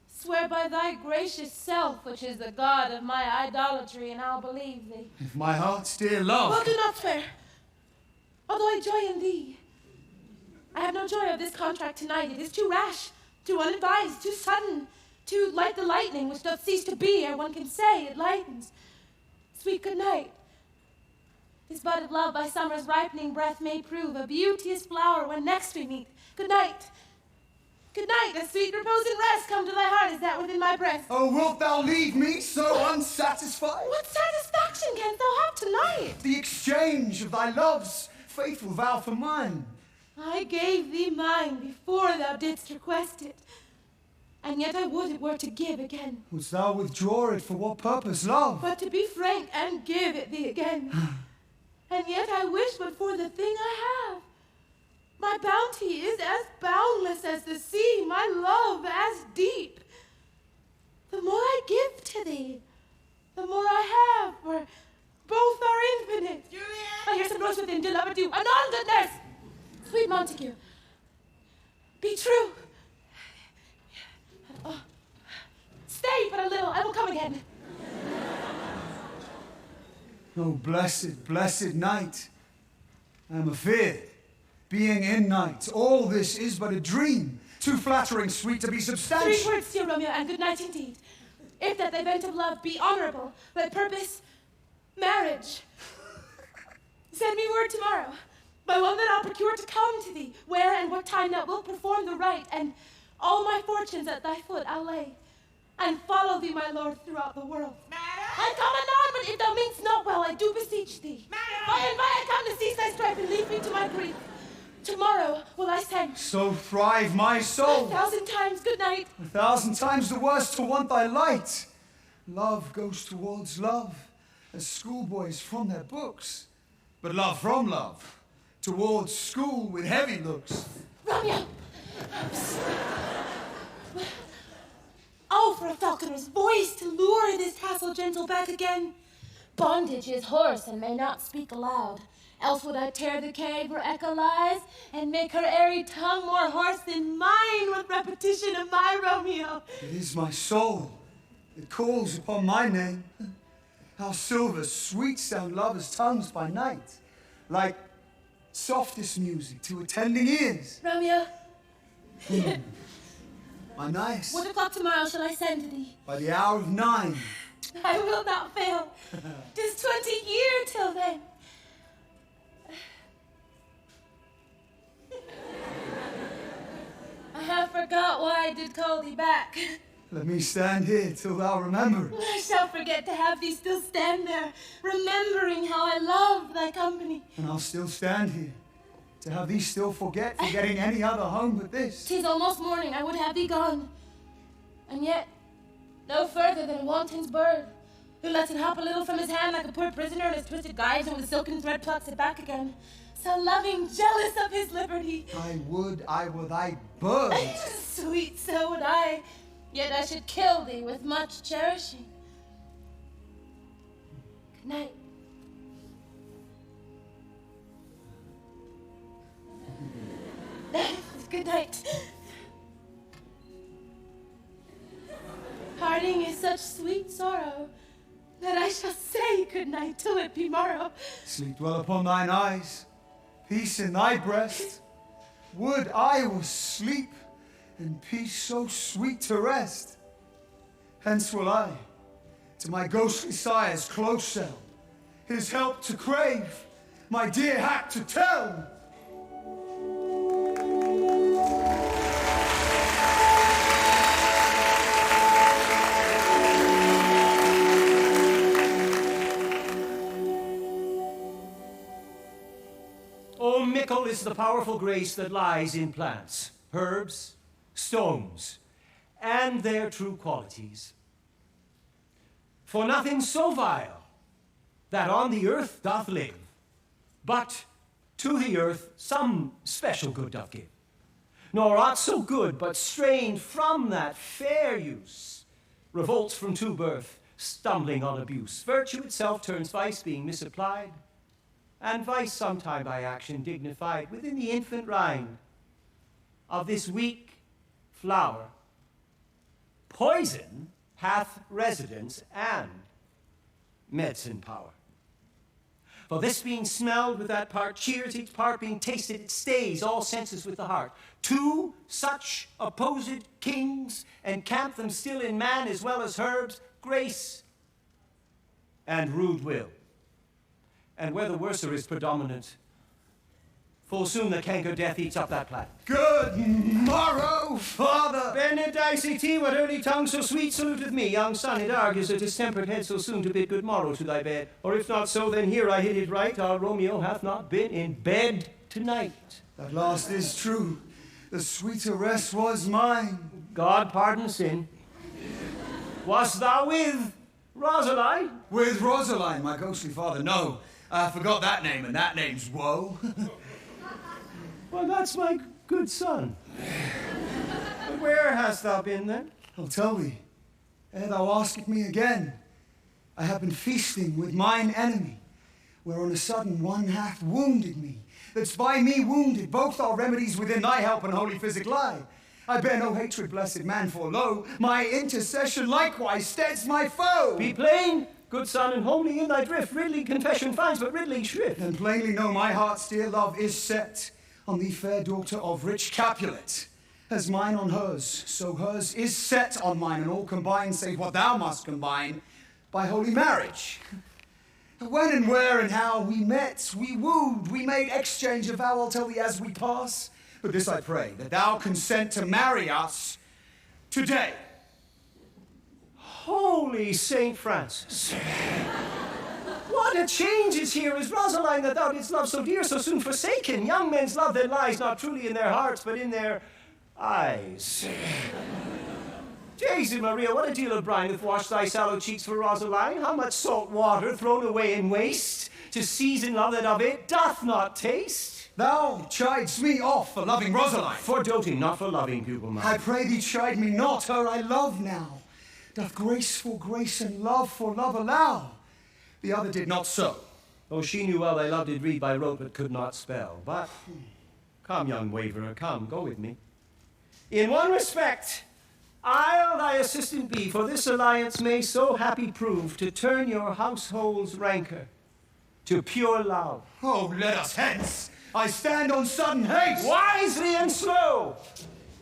swear by thy gracious self, which is the god of my idolatry, and I'll believe thee. If my heart's dear love. Well, do not swear, although I joy in thee. I have no joy of this contract tonight. It is too rash, too unadvised, too sudden, too like the lightning, which doth cease to be ere one can say it lightens. Sweet good night. This bud of love by summer's ripening breath may prove a beauteous flower when next we meet. Good night. Good night, a sweet repose and rest come to thy heart as that within my breast. Oh, wilt thou leave me so unsatisfied? What satisfaction canst thou have tonight? The exchange of thy love's faithful vow for mine. I gave thee mine before thou didst request it, and yet I would it were to give again. Wouldst thou withdraw it for what purpose, love? But to be frank and give it thee again. And yet I wish but for the thing I have. My bounty is as boundless as the sea, my love as deep. The more I give to thee, the more I have, for both are infinite. Juliet! I hear some noise within, dear lover, do. Anon, good nurse! Sweet Montague, be true. Oh, stay but a little, I will come again. Oh, blessed, blessed night. I am afeard, being in night, all this is but a dream, too flattering sweet to be 3 substantial. words, dear Romeo, and good night indeed. If that the event of love be honorable, let purpose marriage. Send me word tomorrow, by one that I'll procure to come to thee, where and what time thou wilt perform the rite, and all my fortunes at thy foot I'll lay, and follow thee, my lord, throughout the world. Madam! And come anon, but if thou mean'st not well, I do beseech thee. Madam! By and by I come to cease thy strife and leave me to my grief. Tomorrow will I send. So thrive my soul. 1,000 times good night. 1,000 times the worse to want thy light. Love goes towards love, as schoolboys from their books. But love from love, towards school with heavy looks. Romeo! Oh, for a falconer's voice to lure this tassel gentle back again. Bondage is hoarse and may not speak aloud. Else would I tear the cave where echo lies, and make her airy tongue more hoarse than mine with repetition of my Romeo. It is my soul that calls upon my name. How silver sweet sound lovers' tongues by night, like softest music to attending ears. Romeo, My nice, what o'clock tomorrow shall I send to thee? by the hour of 9. I will not fail. 'Tis 20 years till then. I have forgot why I did call thee back. Let me stand here till thou remember it. I shall forget to have thee still stand there, remembering how I love thy company. And I'll still stand here to have thee still forgetting any other home but this. 'Tis almost morning, I would have thee gone. And yet, no further than a wanton's bird, who lets it hop a little from his hand like a poor prisoner in his twisted gyves, and with a silken thread plucks it back again. So loving, jealous of his liberty. I would I were thy bird. Sweet, so would I. Yet I should kill thee with much cherishing. Good night. Good night. Parting is such sweet sorrow that I shall say good night till it be morrow. Sleep dwell upon thine eyes, peace in thy breast. Would I were sleep, and peace so sweet to rest. Hence will I to my ghostly sire's close cell, his help to crave, my dear hap to tell. Oh, mickle is the powerful grace that lies in plants, herbs, stones, and their true qualities. For nothing so vile that on the earth doth live, but to the earth some special good doth give. Nor aught so good, but strained from that fair use, revolts from true birth, stumbling on abuse. Virtue itself turns vice, being misapplied, and vice sometime by action dignified within the infant rind of this weak flower. Poison hath residence and medicine power. For this being smelled with that part cheers, each part being tasted, it stays all senses with the heart. Two such opposed kings encamp them still in man as well as herbs, grace and rude will. And where the worser is predominant, Full soon the canker death eats up that plat. Good morrow, father. Benedicite, what early tongue so sweet saluteth me. Young son, it argues a distempered head so soon to bid good morrow to thy bed. Or if not so, then here I hit it right. Our Romeo hath not been in bed tonight. That last is true. The sweeter rest was mine. God pardon sin. Wast thou with Rosaline? With Rosaline, my ghostly father? No, I forgot that name, and that name's Woe. Well, that's my good son. But where hast thou been then? I'll tell thee, ere thou askest me again. I have been feasting with mine enemy, where on a sudden one hath wounded me. That's by me wounded, both are remedies within thy help and holy physic lie. I bear no hatred, blessed man, for lo, my intercession likewise steads my foe. Be plain, good son, and homely in thy drift. Ridley confession finds but ridley shrift. And plainly know my heart's dear love is set on the fair daughter of rich Capulet. As mine on hers, so hers is set on mine, and all combined, save what thou must combine, by holy marriage. When and where and how we met, we wooed, we made exchange of vow, I'll tell thee as we pass. But this I pray, that thou consent to marry us today. Holy Saint Francis. What a change is here! Is Rosaline that thou didst love so dear, so soon forsaken? Young men's love that lies not truly in their hearts, but in their eyes. Jesu Maria, what a deal of brine hath washed thy sallow cheeks for Rosaline. How much salt water thrown away in waste to season love that of it doth not taste. Thou chidest me off for loving Rosaline. For doting, not for loving, pupil mine. I pray thee chide me not, her I love now. Doth grace for grace and love for love allow? The other did not so. Oh, she knew well thy love did read by rote, but could not spell. But, come, young waverer, come, go with me. In one respect, I'll thy assistant be, for this alliance may so happy prove to turn your household's rancor to pure love. Oh, let us hence. I stand on sudden haste. Wisely and slow.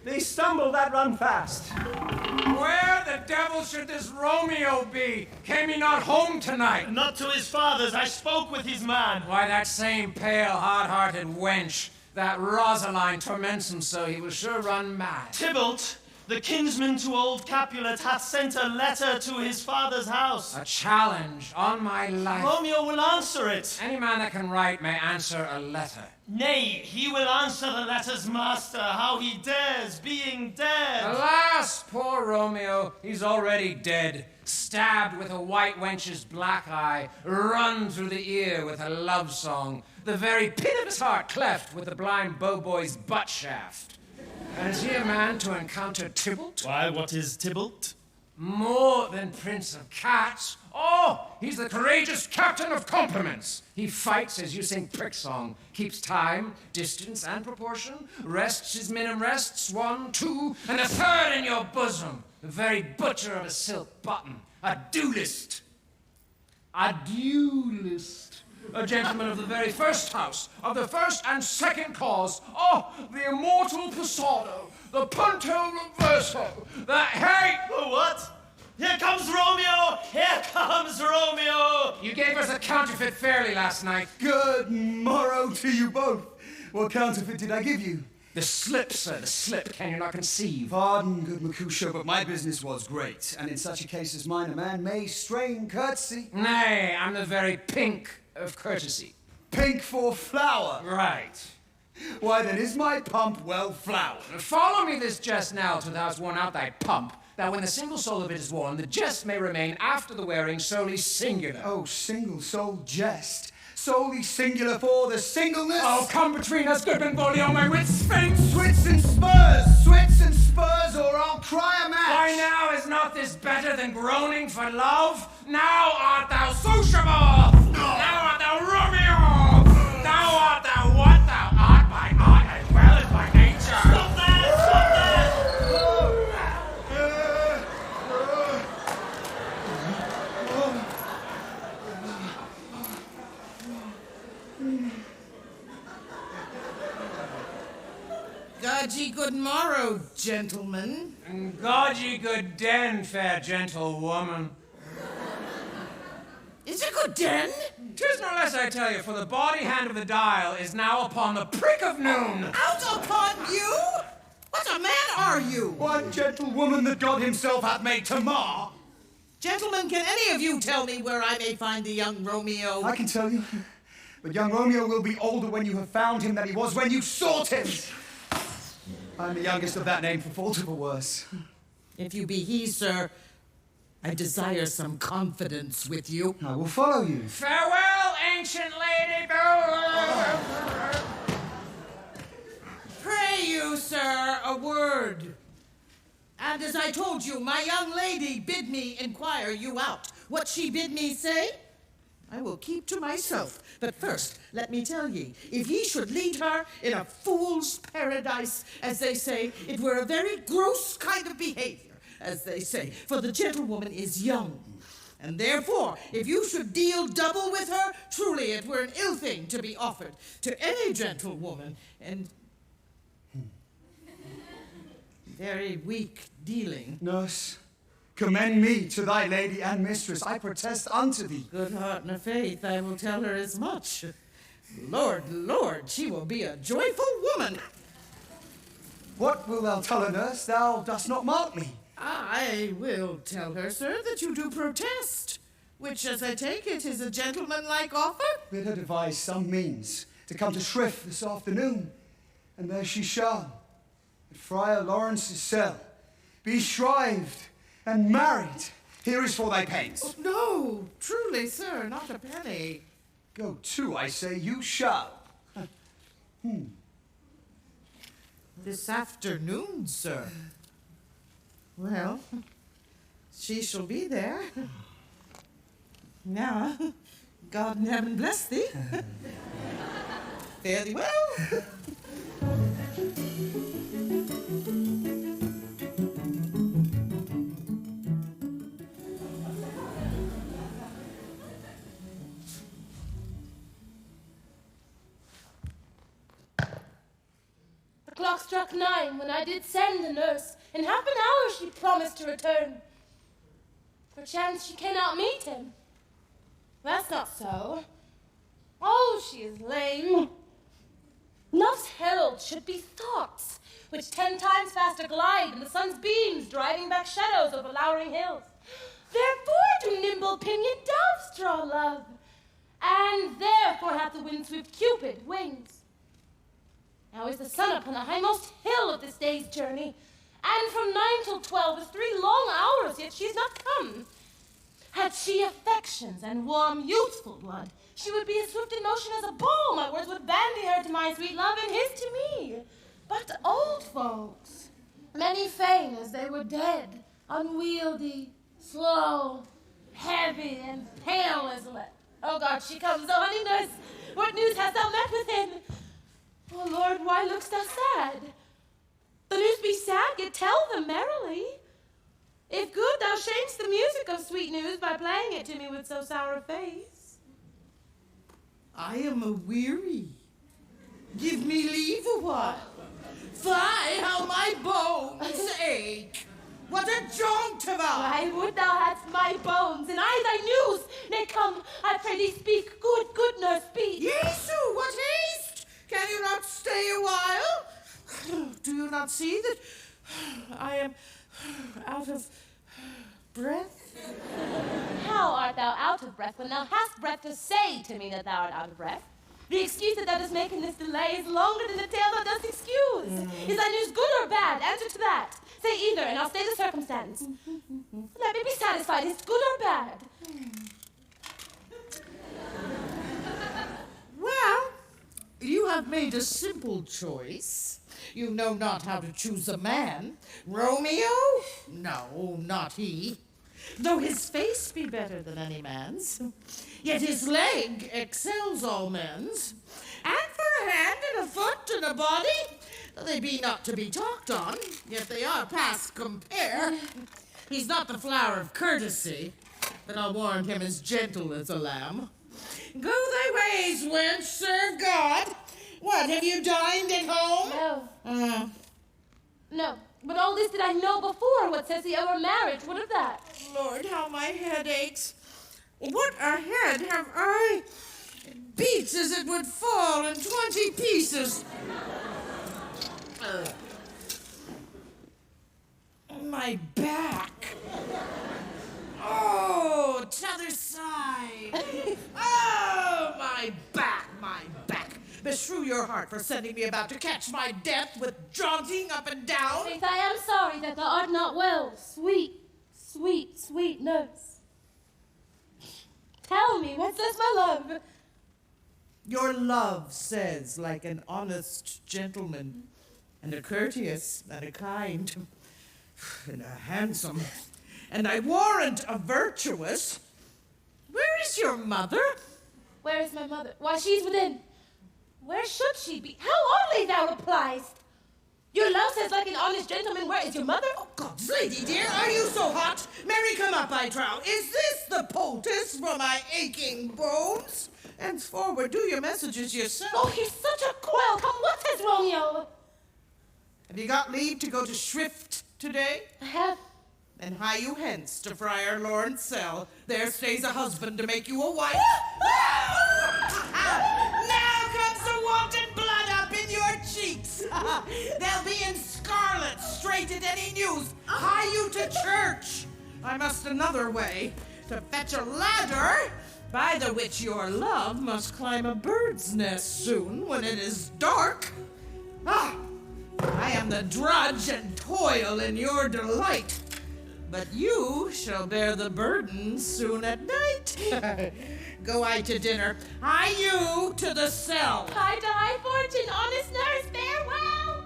They stumble that run fast. Where the devil should this Romeo be? Came he not home tonight? Not to his father's. I spoke with his man. Why, that same pale, hard-hearted wench, that Rosaline torments him so he will sure run mad. Tybalt, the kinsman to old Capulet, hath sent a letter to his father's house. A challenge on my life. Romeo will answer it. Any man that can write may answer a letter. Nay, he will answer the letter's master, how he dares, being dead. Alas, poor Romeo, he's already dead. Stabbed with a white wench's black eye, run through the ear with a love song, the very pit of his heart cleft with the blind bow-boy's butt shaft. And is he a man to encounter Tybalt? Why, what is Tybalt? More than Prince of Cats. Oh, he's the courageous captain of compliments. He fights as you sing prick song, keeps time, distance, and proportion, rests his minim rests, 1, 2, and a third in your bosom. The very butcher of a silk button. A duelist. A duelist. A gentleman of the very first house, of the first and second cause. Oh, the immortal Posado, the Punto Reverso, the hate. The what? Here comes Romeo! Here comes Romeo! You gave us a counterfeit fairly last night. Good morrow to you both. What counterfeit did I give you? The slip, sir, the slip. Can you not conceive? Pardon, good Mercutio, but my business was great, and in such a case as mine, a man may strain courtesy. Nay, I'm the very pink of courtesy. Pink for flower. Right. Why then is my pump well floured? Follow me this jest now till thou hast worn out thy pump, that when the single soul of it is worn, the jest may remain after the wearing solely singular. Oh, single-souled jest. Solely singular for the singleness. Oh, come between us, good Benvolio, my wit sphinx. Swits and spurs, or I'll cry a match. Why now is not this better than groaning for love? Now art thou sociable. Now art thou Romeo. Now art thou what thou art by art as well as by nature. Stop that! Stop that! God ye good morrow, gentlemen. And God ye good den, fair gentlewoman. Is it good den? 'Tis no less, I tell you, for the body hand of the dial is now upon the prick of noon. Out upon you? What a man are you? One gentlewoman that God himself hath made to mar. Gentlemen, can any of you tell me where I may find the young Romeo? I can tell you. But young Romeo will be older when you have found him than he was when you sought him. I'm the youngest of that name for fault of a worse. If you be he, sir, I desire some confidence with you. I will follow you. Farewell, ancient lady. Pray you, sir, a word. And as I told you, my young lady bid me inquire you out. What she bid me say, I will keep to myself. But first, let me tell ye, if ye should lead her in a fool's paradise, as they say, it were a very gross kind of behavior, as they say, for the gentlewoman is young. And therefore, if you should deal double with her, truly it were an ill thing to be offered to any gentlewoman, and very weak dealing. Nurse, commend me to thy lady and mistress. I protest unto thee. Good heart and faith, I will tell her as much. Lord, Lord, she will be a joyful woman. What wilt thou tell her, nurse? Thou dost not mark me. I will tell her, sir, that you do protest, which, as I take it, is a gentlemanlike offer. Bid her devise some means to come to Shrift this afternoon, and there she shall, at Friar Lawrence's cell, be shrived and married. Here is for thy pains. Oh, no, truly, sir, not a penny. Go to, I say, you shall. This afternoon, sir. Well, she shall be there. Now, God in heaven bless thee. Fare thee well. The clock struck 9 when I did send the nurse. In half an hour she promised to return. Perchance she cannot meet him. That's not so. Oh, she is lame. Love's herald should be thoughts, which 10 times faster glide than the sun's beams, driving back shadows over lowering hills. Therefore do nimble pinioned doves draw love, and therefore hath the wind-swift Cupid wings. Now is the sun upon the highmost hill of this day's journey, and from 9 till 12 is 3 long hours, yet she is not come. Had she affections and warm youthful blood, she would be as swift in motion as a bull. My words would bandy her to my sweet love, and his to me. But old folks, many fain as they were dead, unwieldy, slow, heavy, and pale as lead. Oh God, she comes, oh honey nurse, what news hast thou met with him? Oh Lord, why look'st thou sad? The news be sad, yet tell them merrily. If good, thou shamest the music of sweet news by playing it to me with so sour a face. I am a-weary. Give me leave a while. Fie, how my bones ache. What a jaunt have I! Why would thou hadst my bones, and I thy news? Nay, come, I pray thee speak, good nurse, speak. Jesu, what haste! Can you not stay a while? Do you not see that I am out of breath? How art thou out of breath when thou hast breath to say to me that thou art out of breath? The excuse that thou dost make in this delay is longer than the tale thou dost excuse. Is thy news good or bad? Answer to that. Say either, and I'll state the circumstance. Let me be satisfied. Is it good or bad? Well, you have made a simple choice. You know not how to choose a man. Romeo? No, not he. Though his face be better than any man's, yet his leg excels all men's. And for a hand and a foot and a body, though they be not to be talked on, yet they are past compare. He's not the flower of courtesy, but I'll warrant him as gentle as a lamb. Go thy ways, wench, serve God. What, have you dined at home? No. No, but all this did I know before. What says he our marriage? What of that? Lord, how my head aches. What a head have I? beats as it would fall in 20 pieces. My back. Oh, t'other side. Oh, my back, my back. Beshrew your heart for sending me about to catch my death with jaunting up and down. Faith, I am sorry that thou art not well, sweet, sweet, sweet nurse. Tell me, what says my love? Your love says, like an honest gentleman, and a courteous, and a kind, and a handsome, and I warrant a virtuous. Where is your mother? Where is my mother? Why, she's within. Where should she be? How oddly thou repliest! Your love says like an honest gentleman, where is your mother? Oh, God's lady dear, are you so hot? Marry, come up, I trow. Is this the poultice for my aching bones? Henceforward, do your messages yourself. Oh, you're such a quill. Come, what says Romeo? Have you got leave to go to Shrift today? I have. And hie you hence to Friar Lawrence' cell. There stays a husband to make you a wife. Now comes the wanted blood up in your cheeks. They'll be in scarlet straight at any news. Hie you to church. I must another way to fetch a ladder, by the which your love must climb a bird's nest soon when it is dark. Ah, I am the drudge and toil in your delight. But you shall bear the burden soon at night. Go I to dinner. I you to the cell. Hie to high fortune, honest nurse, farewell!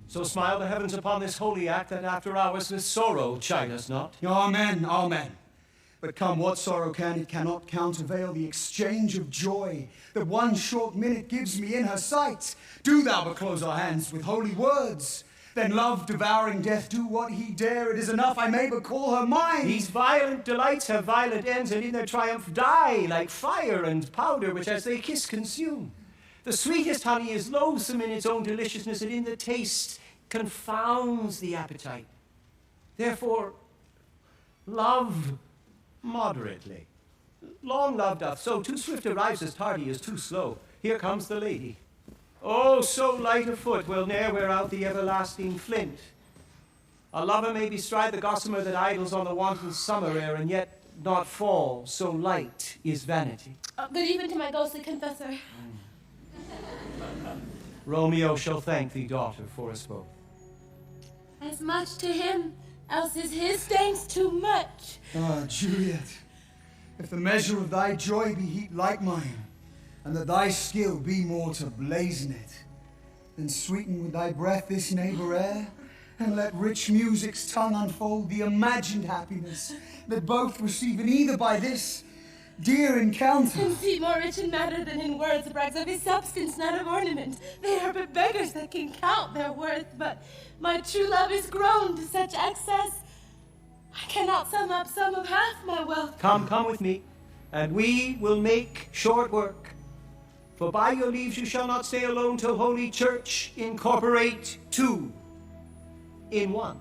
So smile the heavens upon this holy act, that after hours with sorrow chide us not. Amen, amen. But come, what sorrow can, it cannot countervail the exchange of joy that one short minute gives me in her sight. Do thou but close our hands with holy words. Then love, devouring death, do what he dare. It is enough, I may but call her mine. These violent delights have violent ends, and in their triumph die, like fire and powder, which as they kiss consume. The sweetest honey is loathsome in its own deliciousness, and in the taste confounds the appetite. Therefore, love moderately. Long love doth so, too swift arrives as tardy as too slow. Here comes the lady. Oh, so light of foot will ne'er wear out the everlasting flint. A lover may bestride the gossamer that idles on the wanton summer air, and yet not fall, so light is vanity. Good even to my ghostly confessor. Romeo shall thank thee, daughter, for us both. As much to him, else is his thanks too much. Ah, Juliet, if the measure of thy joy be heat like mine, and that thy skill be more to blazon it, then sweeten with thy breath this neighbor air, and let rich music's tongue unfold the imagined happiness that both receive in either by this dear encounter. Conceit more rich in matter than in words brags of his substance, not of ornament. They are but beggars that can count their worth, but my true love is grown to such excess, I cannot sum up some of half my wealth. Come with me, and we will make short work. For by your leaves you shall not stay alone till Holy Church incorporate two in one.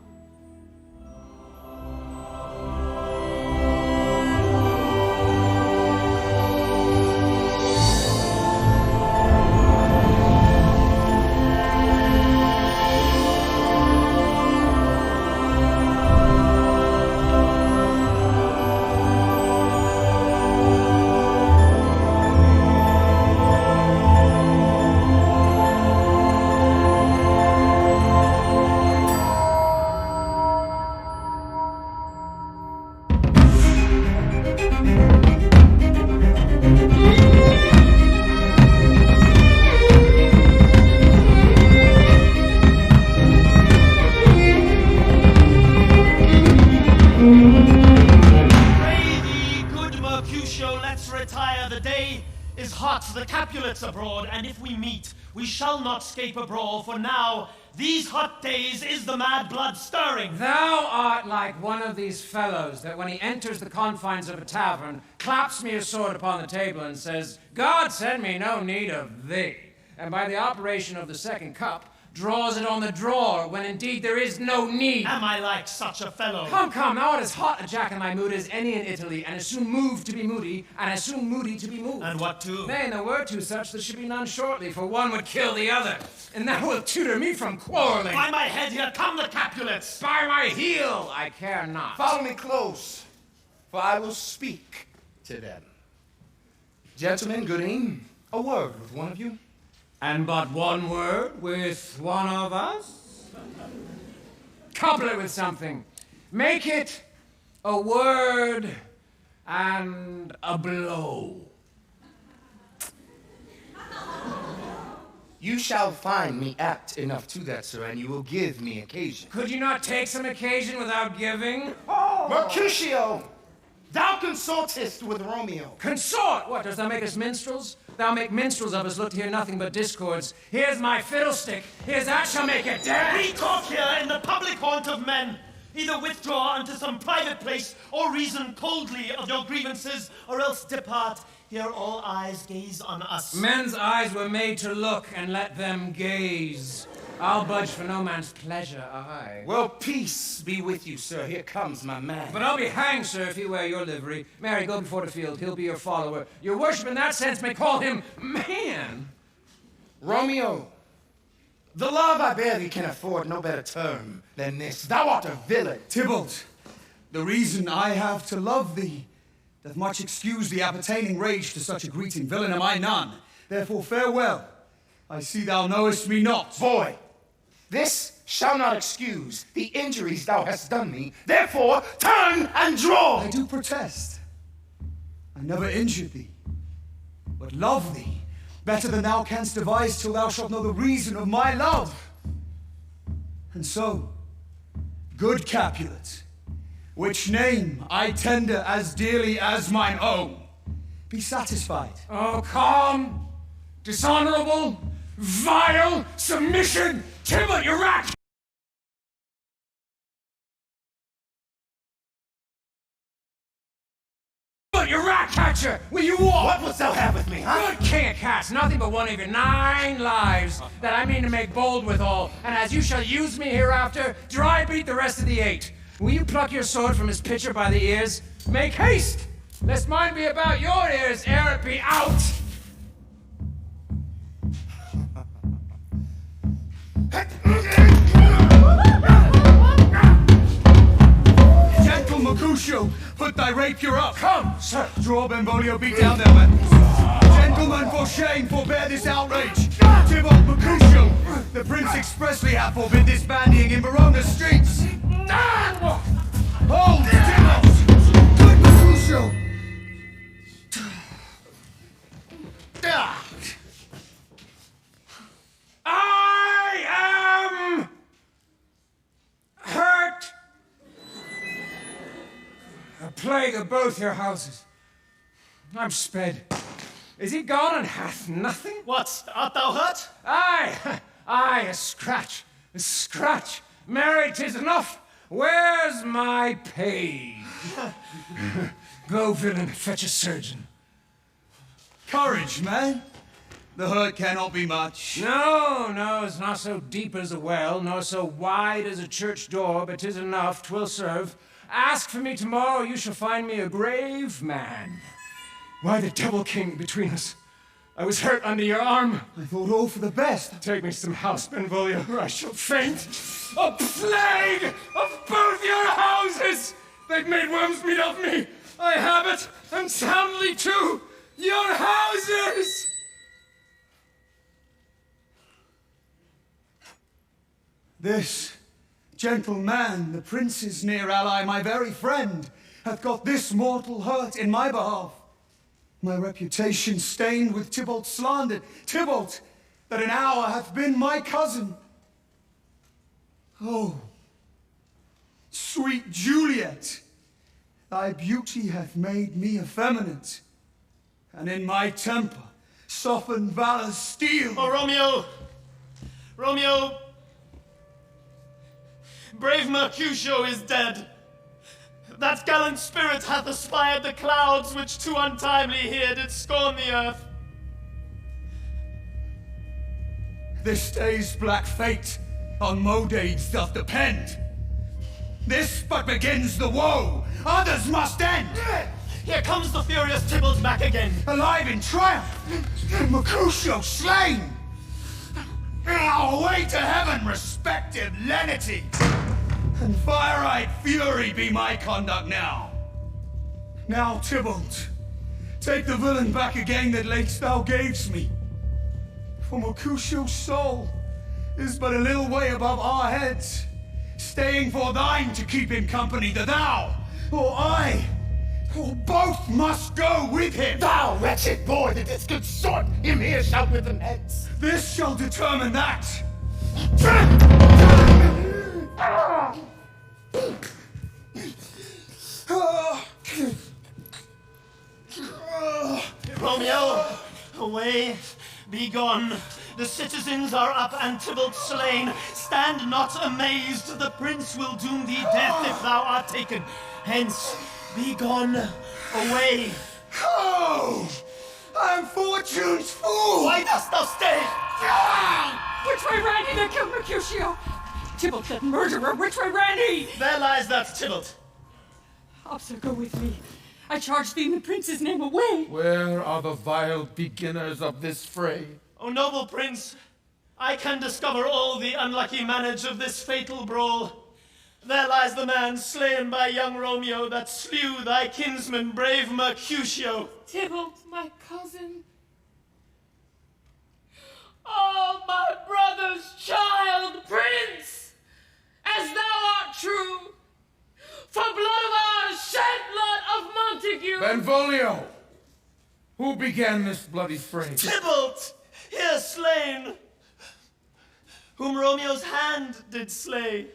is hot, the Capulets abroad, and if we meet, we shall not scape a brawl, for now, these hot days is the mad blood stirring. Thou art like one of these fellows that when he enters the confines of a tavern, claps me his sword upon the table and says, God send me no need of thee. And by the operation of the second cup, draws it on the drawer, when indeed there is no need. Am I like such a fellow? Come, thou art as hot a jack in thy mood as any in Italy, and as soon moved to be moody, and as soon moody to be moved. And what too? Nay, and there were two such, there should be none shortly, for one would kill the other, and thou wilt tutor me from quarreling. By my head, here come the Capulets! By my heel, I care not. Follow me close, for I will speak to them. Gentlemen, good evening. A word with one of you. And but one word with one of us? Couple it with something. Make it a word and a blow. You shall find me apt enough to that, sir, and you will give me occasion. Could you not take some occasion without giving? Mercutio, thou consortest with Romeo. Consort? What, dost thou make us minstrels? Thou make minstrels of us, look to hear nothing but discords. Here's my fiddlestick. Here's that shall make it dance. We talk here in the public haunt of men. Either withdraw unto some private place, or reason coldly of your grievances, or else depart. Here all eyes gaze on us. Men's eyes were made to look, and let them gaze. I'll budge for no man's pleasure, aye. Well, peace be with you, sir. Here comes my man. But I'll be hanged, sir, if you wear your livery. Mary, go before the field. He'll be your follower. Your worship in that sense may call him man. Romeo, the love I bear thee can afford no better term than this. Thou art a villain. Tybalt, the reason I have to love thee doth much excuse the appertaining rage to such a greeting. Villain am I none. Therefore farewell. I see thou knowest me not. Boy, this shall not excuse the injuries thou hast done me. Therefore, turn and draw. I do protest. I never injured thee, but love thee better than thou canst devise till thou shalt know the reason of my love. And so, good Capulet, which name I tender as dearly as mine own, be satisfied. Oh, calm, dishonorable, vile submission. Tybalt, you rat! Tybalt, you rat catcher! Will you walk? What wouldst thou have with me, huh? Good king of cats, nothing but one of your 9 lives that I mean to make bold withal, and as you shall use me hereafter, dry beat the rest of the 8. Will you pluck your sword from his pitcher by the ears? Make haste, lest mine be about your ears ere it be out. Gentle Mercutio, put thy rapier up. Come, sir. Draw, Benvolio, beat down their weapons. Gentlemen, for shame, forbear this outrage. Tybalt Mercutio, the prince expressly hath forbid this bandying in Verona's streets. Hold, Tybalt! Good Mercutio! I am hurt. A plague of both your houses. I'm sped. Is he gone and hath nothing? What, art thou hurt? Aye, a scratch, a scratch. Marry, 'tis enough. Where's my page? Go, villain, fetch a surgeon. Courage, man. The hurt cannot be much. No, it's not so deep as a well, nor so wide as a church door, but 'tis enough, 'twill serve. Ask for me tomorrow, you shall find me a grave man. Why the devil king between us? I was hurt under your arm. I thought all for the best. Take me some house, Benvolio, or I shall faint. A plague of both your houses! They've made worms meat of me. I have it, and soundly too. Your houses! This gentle man, the prince's near ally, my very friend, hath got this mortal hurt in my behalf. My reputation stained with Tybalt slandered. Tybalt, that an hour hath been my cousin. Oh, sweet Juliet, thy beauty hath made me effeminate, and in my temper soften valor's steel. Oh, Romeo! Romeo! Brave Mercutio is dead. That gallant spirit hath aspired the clouds, which too untimely here did scorn the earth. This day's black fate on Modades doth depend. This but begins the woe, others must end. Here comes the furious Tybalt back again. Alive in triumph, Mercutio slain. Away to heaven, respective lenity. And fire-eyed fury be my conduct now. Now, Tybalt, take the villain back again that late thou gavest me. For Mercutio's soul is but a little way above our heads, staying for thine to keep him company, that thou, or I, or both must go with him. Thou wretched boy that didst consort him here shout with them heads. This shall determine that. Romeo, away, be gone. The citizens are up and Tybalt slain. Stand not amazed, the prince will doom thee death if thou art taken. Hence, be gone, away. Oh, I'm fortune's fool. Why dost thou stay? Which way ran he that killed Mercutio? Tybalt, that murderer, which way ran he? There lies that Tybalt. Officer, go with me. I charge thee in the prince's name away. Where are the vile beginners of this fray? O noble prince, I can discover all the unlucky manage of this fatal brawl. There lies the man slain by young Romeo that slew thy kinsman, brave Mercutio. Tybalt, my cousin. Oh, my brother's child, prince, as thou art true, for blood of ours, shed blood of Montague. Benvolio, who began this bloody fray? Tybalt, here slain, whom Romeo's hand did slay.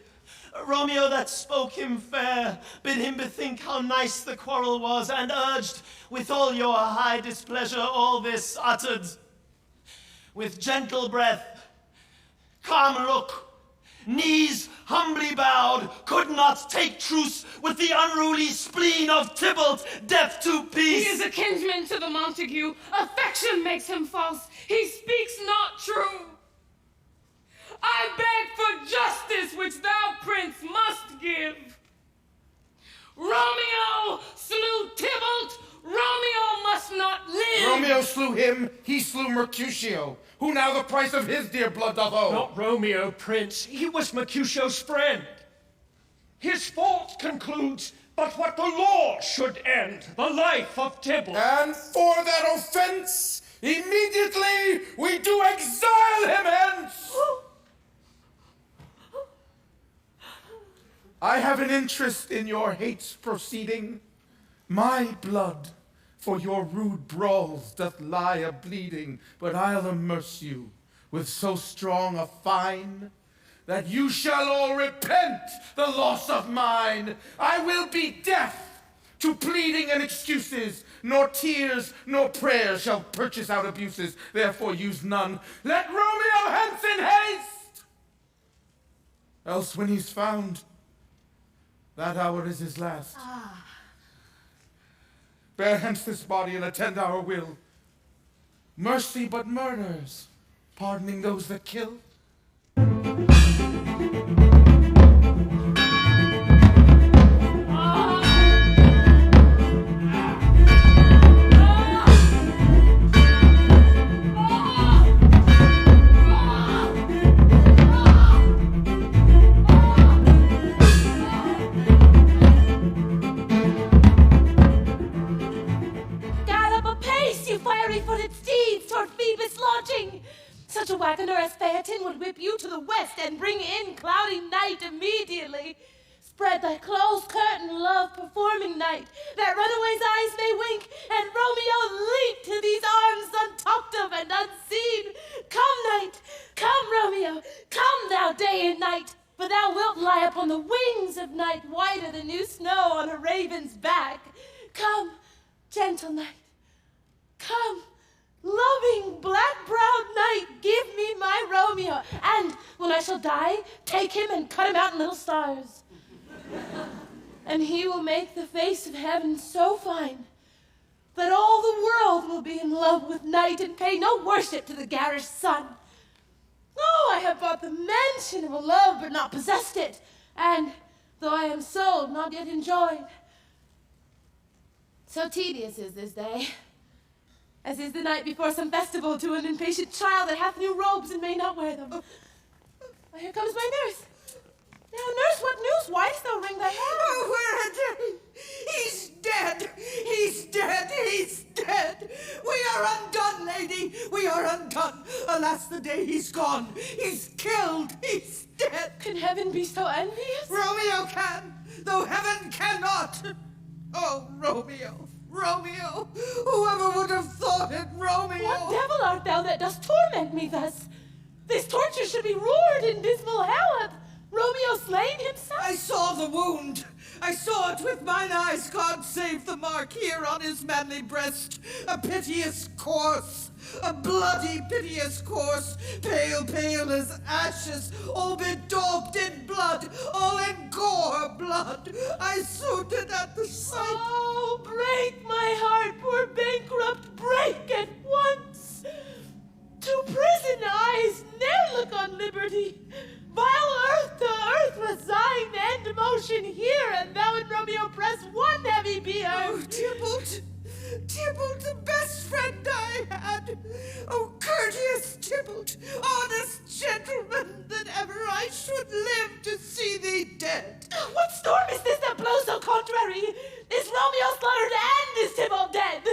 Romeo that spoke him fair, bid him bethink how nice the quarrel was, and urged, with all your high displeasure, all this uttered. With gentle breath, calm look, knees humbly bowed, could not take truce with the unruly spleen of Tybalt, deaf to peace. He is a kinsman to the Montague. Affection makes him false. He speaks not true. I beg for justice, which thou, prince, must give. Romeo slew Tybalt. Romeo must not live. Romeo slew him, he slew Mercutio, who now the price of his dear blood doth owe. Not Romeo, prince. He was Mercutio's friend. His fault concludes but what the law should end, the life of Tybalt. And for that offense, immediately we do exile him hence. I have an interest in your hate's proceeding. My blood for your rude brawls doth lie a-bleeding, but I'll amerce you with so strong a fine that you shall all repent the loss of mine. I will be deaf to pleading and excuses, nor tears nor prayers shall purchase out abuses, therefore use none. Let Romeo hence in haste! Else when he's found, that hour is his last. Bear hence this body and attend our will. Mercy but murders, pardoning those that kill. Such a wagoner as Phaeton would whip you to the west and bring in cloudy night immediately. Spread thy close curtain, love, performing night, that runaways' eyes may wink, and Romeo leap to these arms untalked of and unseen. Come, night, come, Romeo, come thou day and night, for thou wilt lie upon the wings of night, whiter than new snow on a raven's back. Come, gentle night, come, loving, black-browed knight, give me my Romeo. And when I shall die, take him and cut him out in little stars. And he will make the face of heaven so fine that all the world will be in love with night and pay no worship to the garish sun. Oh, I have bought the mansion of a love, but not possessed it. And though I am sold, not yet enjoyed. So tedious is this day, as is the night before some festival to an impatient child that hath new robes and may not wear them. Oh, here comes my nurse. Now, nurse, what news? Why dost thou wring thy hands? Oh, where are they? He's dead! He's dead! He's dead! We are undone, lady! We are undone! Alas, the day he's gone! He's killed! He's dead! Can heaven be so envious? Romeo can, though heaven cannot! Oh, Romeo! Romeo! Whoever would have thought it, Romeo! What devil art thou that dost torment me thus? This torture should be roared in dismal hell. Hath Romeo slain himself? I saw the wound. I saw it with mine eyes. God save the mark here on his manly breast. A piteous corse. A bloody piteous corse. Pale, pale as ashes. All bedaubed in blood. All in gore blood. I swooned at the sight. Oh, break my heart, poor bankrupt. Break at once. To prison eyes ne'er look on liberty. Vile earth to earth resign, end motion here, and thou and Romeo press one heavy bier. Oh, Tybalt, Tybalt, the best friend I had. Oh, courteous Tybalt, honest gentleman, that ever I should live to see thee dead. What storm is this that blows so contrary? Is Romeo slaughtered and is Tybalt dead?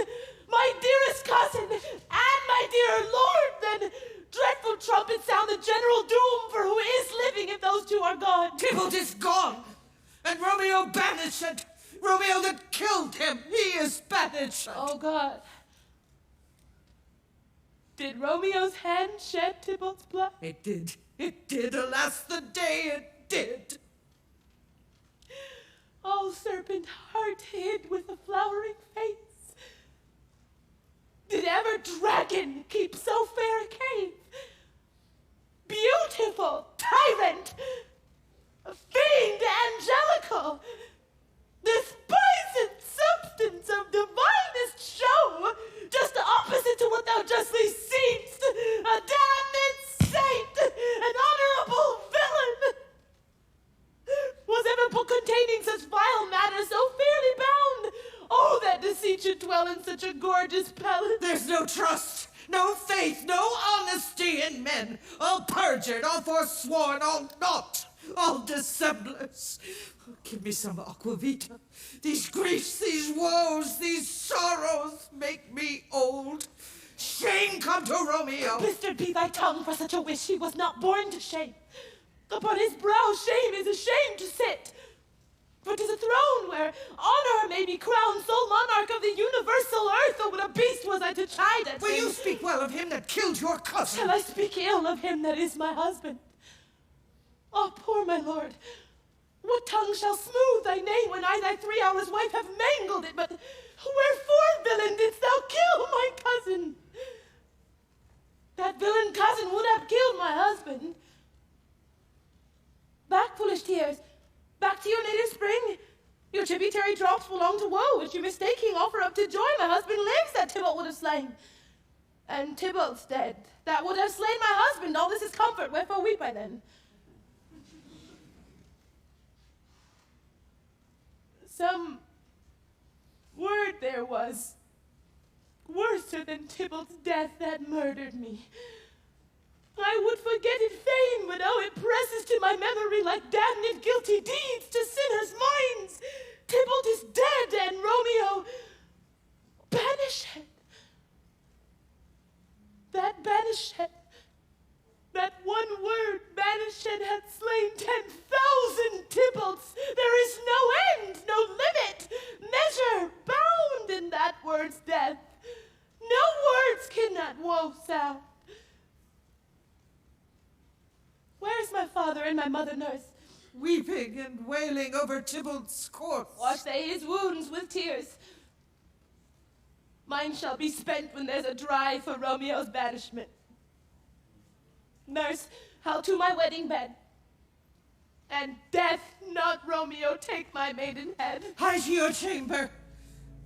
My dearest cousin and my dear lord, then dreadful trumpets sound the general doom for who is living if those two are gone. Tybalt is gone, and Romeo banished. Romeo that killed him, he is banished. Oh, God. Did Romeo's hand shed Tybalt's blood? It did. It did. Alas, the day it did. Oh, serpent heart hid with a flowering face. Did ever dragon keep so fair a cave? Beautiful tyrant, fiend angelical, this poisoned substance of divinest show, just opposite to what thou justly seemst, a damned saint, an honorable villain. Was ever book containing such vile matter so fairly bound? Oh, that deceit should dwell in such a gorgeous palace. There's no trust, no faith, no honesty in men. All perjured, all forsworn, all naught, all dissemblers. Oh, give me some aquavita. These griefs, these woes, these sorrows make me old. Shame come to Romeo. Blistered be thy tongue for such a wish. He was not born to shame. Upon his brow shame is ashamed to sit. For 'tis a throne where honor may be crowned, sole monarch of the universal earth. Oh, what a beast was I to chide at Will him. you speak well of him that killed your cousin? Shall I speak ill of him that is my husband? Oh, poor my lord, what tongue shall smooth thy name when I, thy 3 hours wife, have mangled it? But wherefore, villain, didst thou kill my cousin? That villain cousin would have killed my husband. Back, foolish tears. Back to your native spring. Your tributary drops belong to woe, which you mistaking offer up to joy. My husband lives that Tybalt would have slain. And Tybalt's dead. That would have slain my husband. All this is comfort. Wherefore weep I then? Some word there was, worser than Tybalt's death, that murdered me. I would forget it fain, but oh, it presses to my memory like damned guilty deeds to sinners' minds. Tybalt is dead, and Romeo banished. That banished, that one word, banished, hath slain 10,000 Tybalts. There is no end, no limit, measure, bound in that word's death. No words can that woe sound. Where is my father and my mother nurse? Weeping and wailing over Tybalt's corpse. Wash they his wounds with tears. Mine shall be spent when there's a drive for Romeo's banishment. Nurse, how to my wedding bed? And death, not Romeo, take my maidenhead. Hie to your chamber.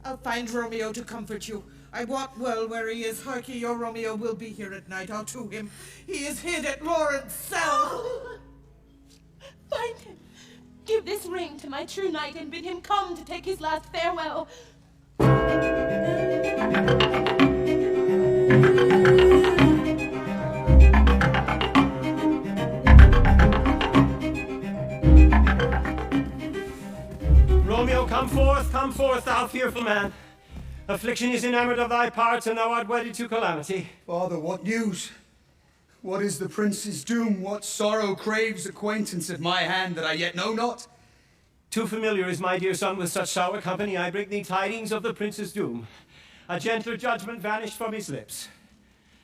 I'll find Romeo to comfort you. I wot well where he is. Harkee, your Romeo will be here at night. I'll to him. He is hid at Lawrence' cell. Find him. Give this ring to my true knight and bid him come to take his last farewell. Romeo, come forth, thou fearful man. Affliction is enamored of thy parts, and thou art wedded to calamity. Father, what news? What is the prince's doom? What sorrow craves acquaintance at my hand that I yet know not? Too familiar is my dear son with such sour company. I bring thee tidings of the prince's doom. A gentler judgment vanished from his lips.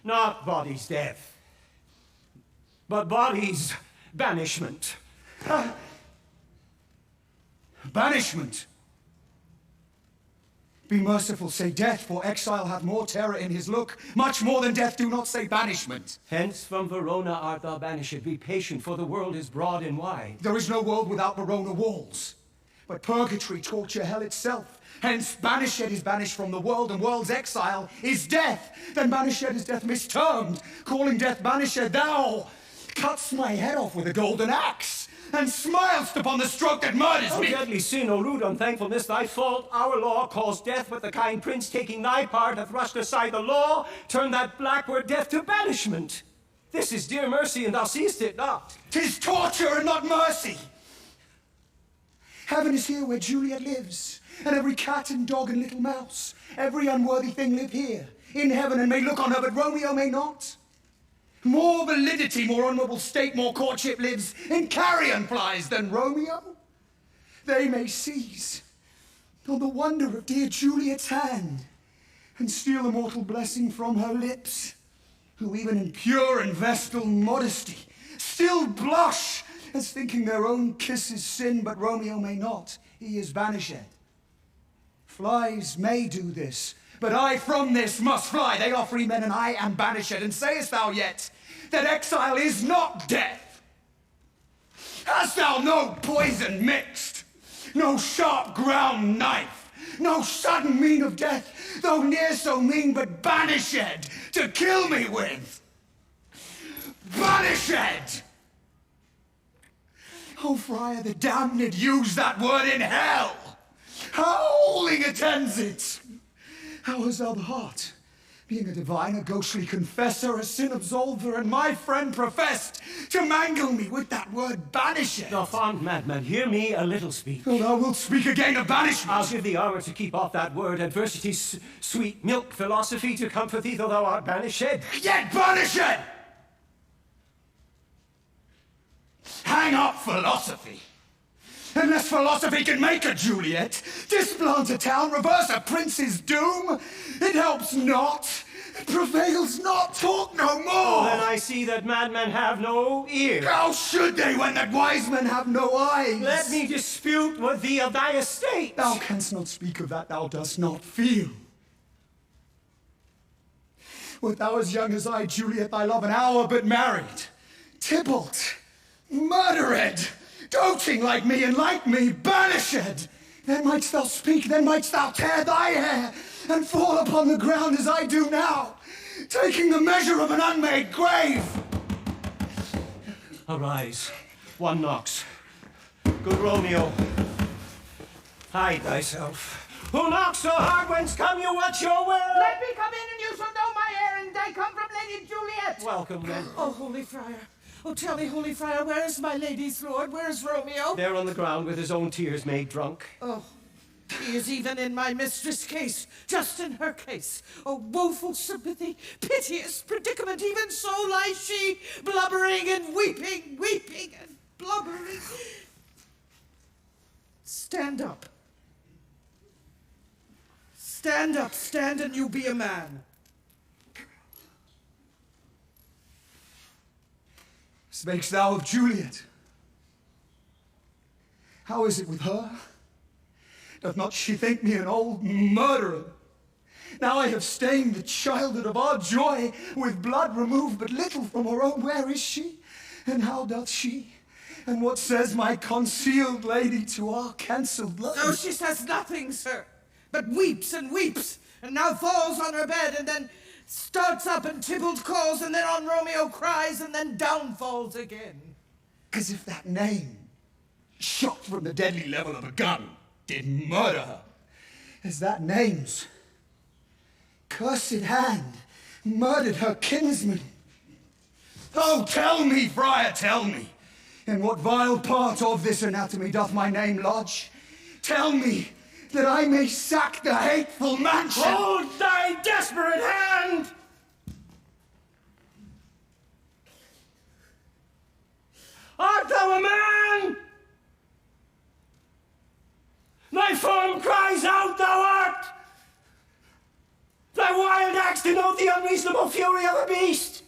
Not body's death, but body's banishment. Banishment! Be merciful, say death, for exile hath more terror in his look. Much more than death, do not say banishment. Hence from Verona art thou banished. Be patient, for the world is broad and wide. There is no world without Verona walls, but purgatory, torture, hell itself. Hence banished is banished from the world, and world's exile is death. Then banished is death mistermed, calling death banished. Thou cuts my head off with a golden axe, and smilest upon the stroke that murders me. O deadly sin, O rude unthankfulness, thy fault. Our law calls death, but the kind prince, taking thy part, hath rushed aside the law, turned that black word death to banishment. This is dear mercy, and thou seest it not. 'Tis torture and not mercy. Heaven is here where Juliet lives, and every cat and dog and little mouse, every unworthy thing live here, in heaven, and may look on her, but Romeo may not. More validity, more honorable state, more courtship lives in carrion flies than Romeo. They may seize on the wonder of dear Juliet's hand, and steal a mortal blessing from her lips, who even in pure and vestal modesty still blush, as thinking their own kisses sin, but Romeo may not, he is banished. Flies may do this, but I from this must fly. They are free men, and I am banished. And sayest thou yet that exile is not death? Hast thou no poison mixed, no sharp ground knife, no sudden mean of death, though near so mean, but banished to kill me with? Banished! Oh, friar, the damned use that word in hell. Howling attends it. How hast thou the heart, being a divine, a ghostly confessor, a sin absolver, and my friend professed, to mangle me with that word banished? Thou fond madman, hear me a little speak. Oh, thou wilt speak again of banishment. I'll give thee armor to keep off that word, adversity's sweet milk, philosophy to comfort thee, though thou art banished. Yet banished! Hang up philosophy. Unless philosophy can make a Juliet, displant a town, reverse a prince's doom, it helps not, it prevails not, talk no more. Oh, then I see that madmen have no ear. How should they when that wise men have no eyes? Let me dispute with thee of thy estate. Thou canst not speak of that thou dost not feel. Wert thou as young as I, Juliet, thy love an hour but married, Tybalt, murdered, doting like me and like me, banished, then mightst thou speak, then mightst thou tear thy hair and fall upon the ground as I do now, taking the measure of an unmade grave. Arise, one knocks. Good Romeo, hide thyself. Who knocks so hard? Whence come you? What's your will? Let me come in, and you shall know my errand. I come from Lady Juliet. Welcome, then. Oh, holy friar. Oh, tell me, holy friar, where is my lady's lord? Where is Romeo? There on the ground with his own tears made drunk. Oh, he is even in my mistress' case, just in her case. Oh, woeful sympathy, piteous predicament, even so lies she, blubbering and weeping, weeping and blubbering. Stand up. Stand up, stand, and you be a man. Spakest thou of Juliet? How is it with her? Doth not she think me an old murderer? Now I have stained the childhood of our joy with blood removed but little from her own. Where is she? And how doth she? And what says my concealed lady to our cancelled love? Oh, she says nothing, sir, but weeps, and now falls on her bed, and then starts up, and Tybalt calls, and then on Romeo cries, and then down falls again. As if that name, shot from the deadly level of a gun, did murder her. As that name's cursed hand murdered her kinsman. Oh, tell me, friar, tell me, in what vile part of this anatomy doth my name lodge? Tell me, that I may sack the hateful mansion. Hold thy desperate hand! Art thou a man? Thy form cries out, thou art! Thy wild acts denote the unreasonable fury of a beast!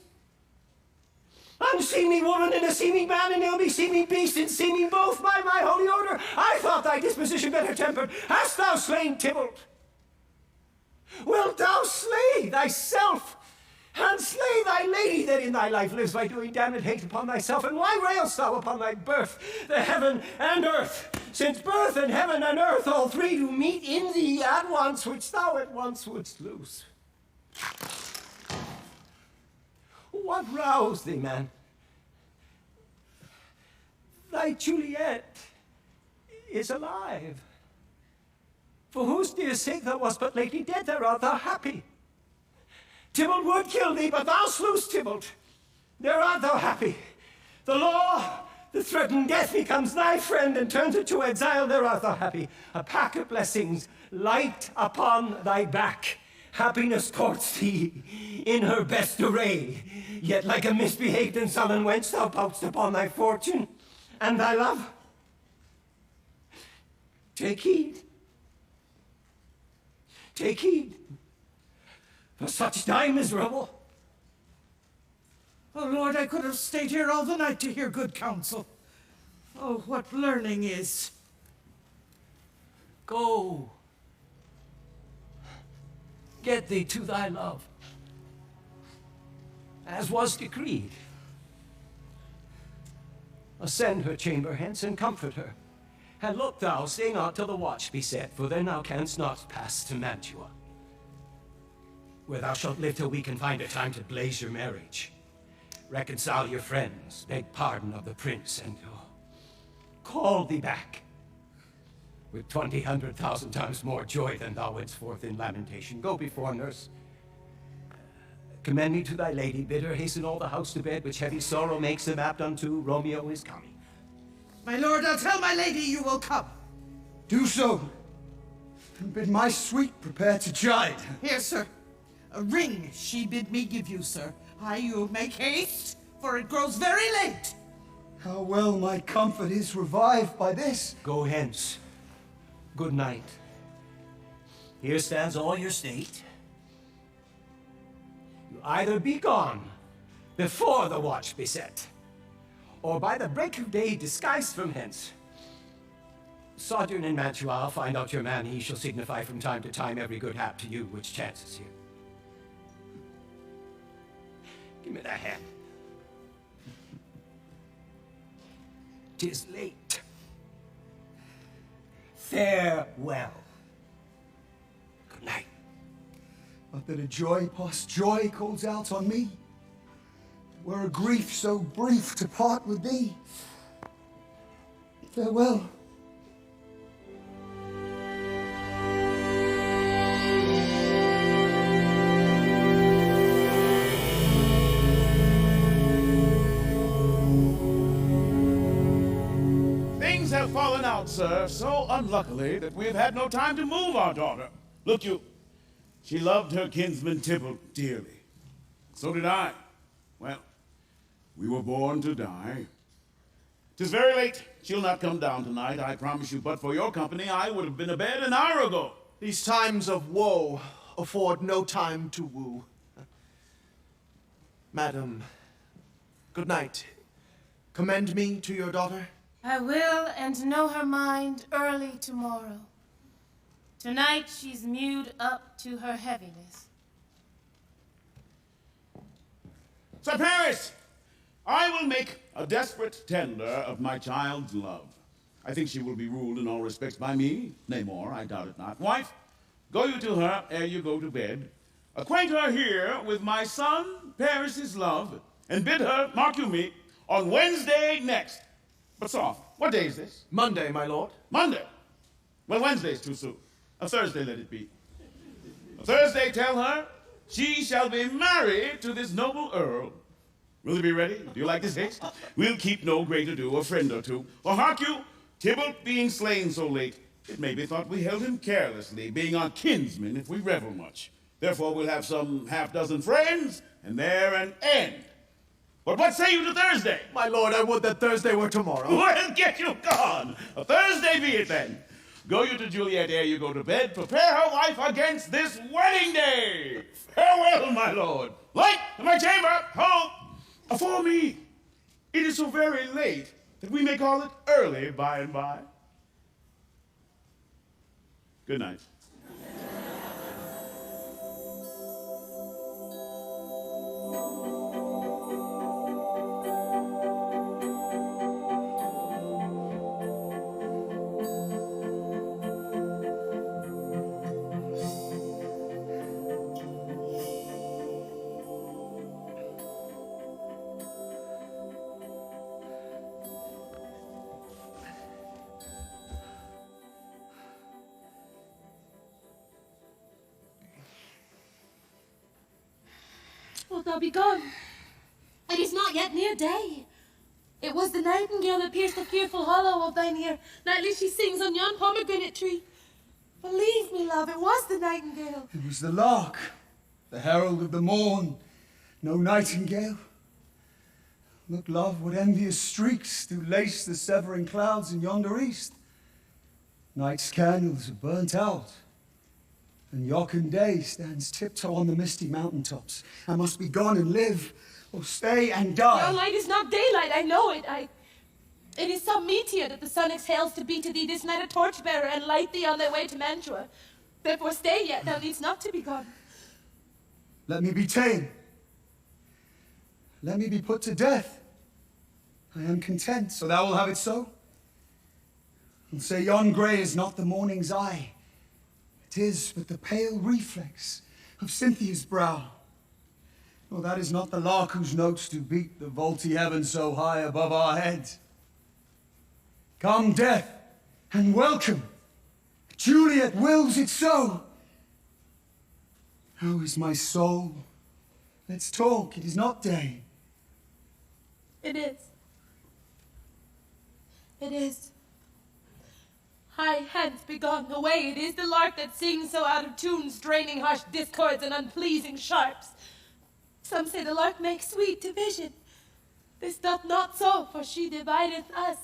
Unseemly woman and a seeming man, and ill beseeming beast, and seeming both by my holy order. I thought thy disposition better tempered. Hast thou slain Tybalt? Wilt thou slay thyself, and slay thy lady that in thy life lives by doing damned hate upon thyself? And why railst thou upon thy birth, the heaven and earth? Since birth and heaven and earth, all three do meet in thee at once, which thou at once wouldst lose. What roused thee, man? Thy Juliet is alive. For whose dear sake thou wast but lately dead, there art thou happy. Tybalt would kill thee, but thou slewest Tybalt. There art thou happy. The law, the threatened death, becomes thy friend and turns it to exile. There art thou happy. A pack of blessings light upon thy back. Happiness courts thee in her best array, yet like a misbehaved and sullen wench thou pout'st upon thy fortune and thy love. Take heed. Take heed, for such die miserable. Oh, Lord, I could have stayed here all the night to hear good counsel. Oh, what learning is. Go. Get thee to thy love, as was decreed. Ascend her chamber hence and comfort her. And look thou, stay not till the watch be set, for then thou canst not pass to Mantua, where thou shalt live till we can find a time to blaze your marriage, reconcile your friends, beg pardon of the prince, and call thee back with 1,000 times more joy than thou wentst forth in lamentation. Go before, nurse. Commend me to thy lady, bid her hasten all the house to bed, which heavy sorrow makes them apt unto. Romeo is coming. My lord, I'll tell my lady you will come. Do so, and bid my sweet prepare to chide. Here, sir. A ring she bid me give you, sir. You make haste, for it grows very late. How well my comfort is revived by this. Go hence. Good night. Here stands all your state. You either be gone before the watch be set, or by the break of day disguised from hence. Sojourn in Mantua, I'll find out your man. He shall signify from time to time every good hap to you which chances here. Give me that hand. 'Tis late. Farewell. Good night. But that a joy past joy calls out on me, were a grief so brief to part with thee. Farewell. Things have fallen out, sir, so unluckily that we have had no time to move our daughter. Look you, she loved her kinsman Tybalt dearly. So did I. Well, we were born to die. 'Tis very late. She'll not come down tonight, I promise you, but for your company I would have been abed an hour ago. These times of woe afford no time to woo. Madam, good night. Commend me to your daughter. I will, and know her mind early tomorrow. Tonight she's mewed up to her heaviness. Sir Paris, I will make a desperate tender of my child's love. I think she will be ruled in all respects by me, nay more, I doubt it not. Wife, go you to her ere you go to bed. Acquaint her here with my son Paris's love, and bid her, mark you me, on Wednesday next. But soft, what day is this? Monday, my lord. Monday? Well, Wednesday's too soon. A Thursday let it be. A Thursday tell her she shall be married to this noble earl. Will you be ready? Do you like this haste? We'll keep no great ado, a friend or two. For hark you, Tybalt being slain so late, it may be thought we held him carelessly, being our kinsmen if we revel much. Therefore we'll have some half-dozen friends, and there an end. But what say you to Thursday? My lord, I would that Thursday were tomorrow. Well, get you gone. A Thursday be it then. Go you to Juliet ere you go to bed. Prepare her wife against this wedding day. Farewell, my lord. Light in my chamber. Ho! For me, it is so very late that we may call it early by and by. Good night. Wilt thou be gone? It is not yet near day. It was the nightingale that pierced the fearful hollow of thine ear. Nightly she sings on yon pomegranate tree. Believe me, love, it was the nightingale. It was the lark, the herald of the morn. No nightingale. Look, love, what envious streaks do lace the severing clouds in yonder east. Night's candles are burnt out, and jocund day stands tiptoe on the misty mountaintops. I must be gone and live, or stay and die. Your light is not daylight, I know it. It is some meteor that the sun exhales to be to thee this night a torchbearer and light thee on thy way to Mantua. Therefore stay yet, thou needst not to be gone. Let me be ta'en. Let me be put to death. I am content, so thou wilt have it so. And say yon grey is not the morning's eye. It is but the pale reflex of Cynthia's brow. No, that is not the lark whose notes do beat the vaulty heaven so high above our heads. Come, death, and welcome. Juliet wills it so. How is my soul? Let's talk, it is not day. It is. It is. Hie hence, begone, away, it is the lark that sings so out of tune, straining harsh discords and unpleasing sharps. Some say the lark makes sweet division. This doth not so, for she divideth us.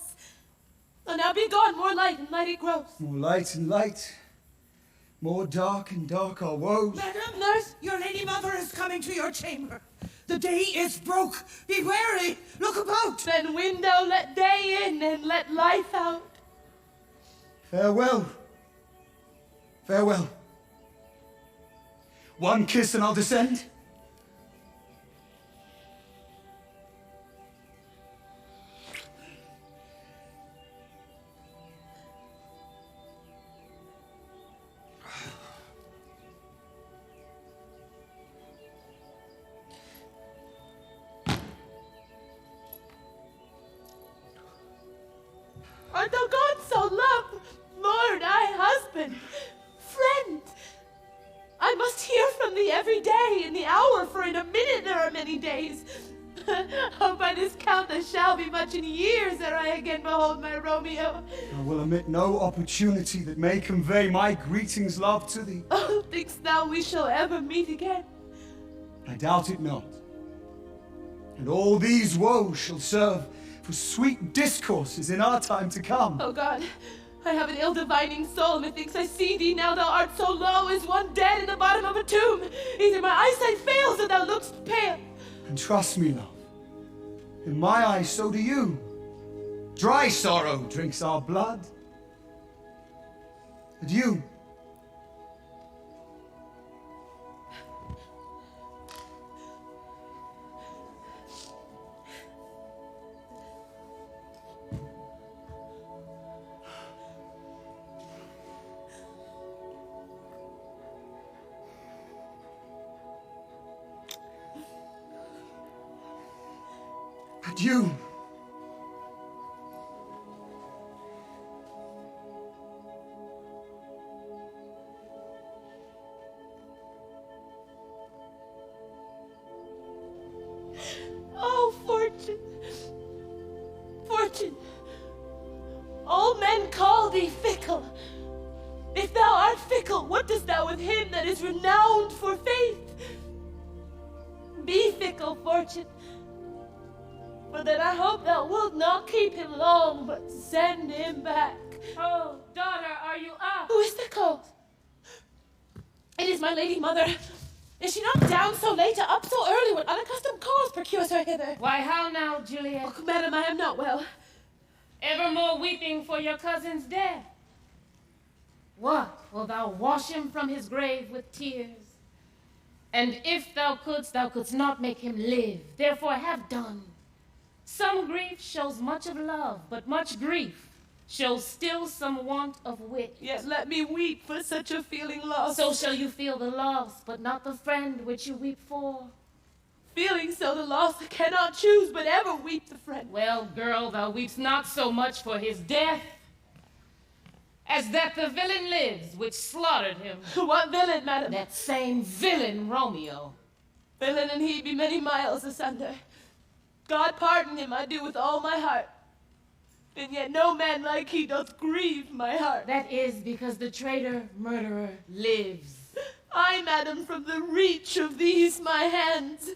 So now be gone, more light and light it grows. More light and light, more dark and dark our woes. Madam, nurse, your lady mother is coming to your chamber. The day is broke. Be wary. Look about. Then window let day in and let life out. Farewell. Farewell. One kiss and I'll descend. Art thou gone so, love? Lord, I, husband, friend. I must hear from thee every day, in the hour, for in a minute there are many days. Oh, by this count there shall be much in years ere I again behold my Romeo. I will omit no opportunity that may convey my greetings, love, to thee. Oh, think'st thou we shall ever meet again? I doubt it not. And all these woes shall serve for sweet discourses in our time to come. Oh God, I have an ill-divining soul. Methinks I see thee now. Thou art so low as one dead in the bottom of a tomb. Either my eyesight fails or thou look'st pale. And trust me, love, in my eyes so do you. Dry sorrow drinks our blood. Adieu, you. Oh, Fortune! Fortune! All men call thee fickle. If thou art fickle, what dost thou with him that is renowned for faith? Be fickle, Fortune, for that I hope thou wilt not keep him long, but send him back. Oh, daughter, are you up? Who is the call? It is my lady mother. Is she not down so late, up so early, when unaccustomed cause procures her hither? Why, how now, Juliet? Oh, madam, I am not well. Evermore weeping for your cousin's death. What, wilt thou wash him from his grave with tears? And if thou couldst not make him live. Therefore have done. Some grief shows much of love, but much grief shows still some want of wit. Yet let me weep for such a feeling lost. So shall you feel the loss, but not the friend which you weep for. Feeling so the loss, I cannot choose but ever weep the friend. Well, girl, thou weepst not so much for his death, as that the villain lives which slaughtered him. What villain, madam? That same villain, Romeo. Villain and he be many miles asunder. God pardon him, I do with all my heart. And yet no man like he doth grieve my heart. That is because the traitor murderer lives. I, madam, from the reach of these my hands,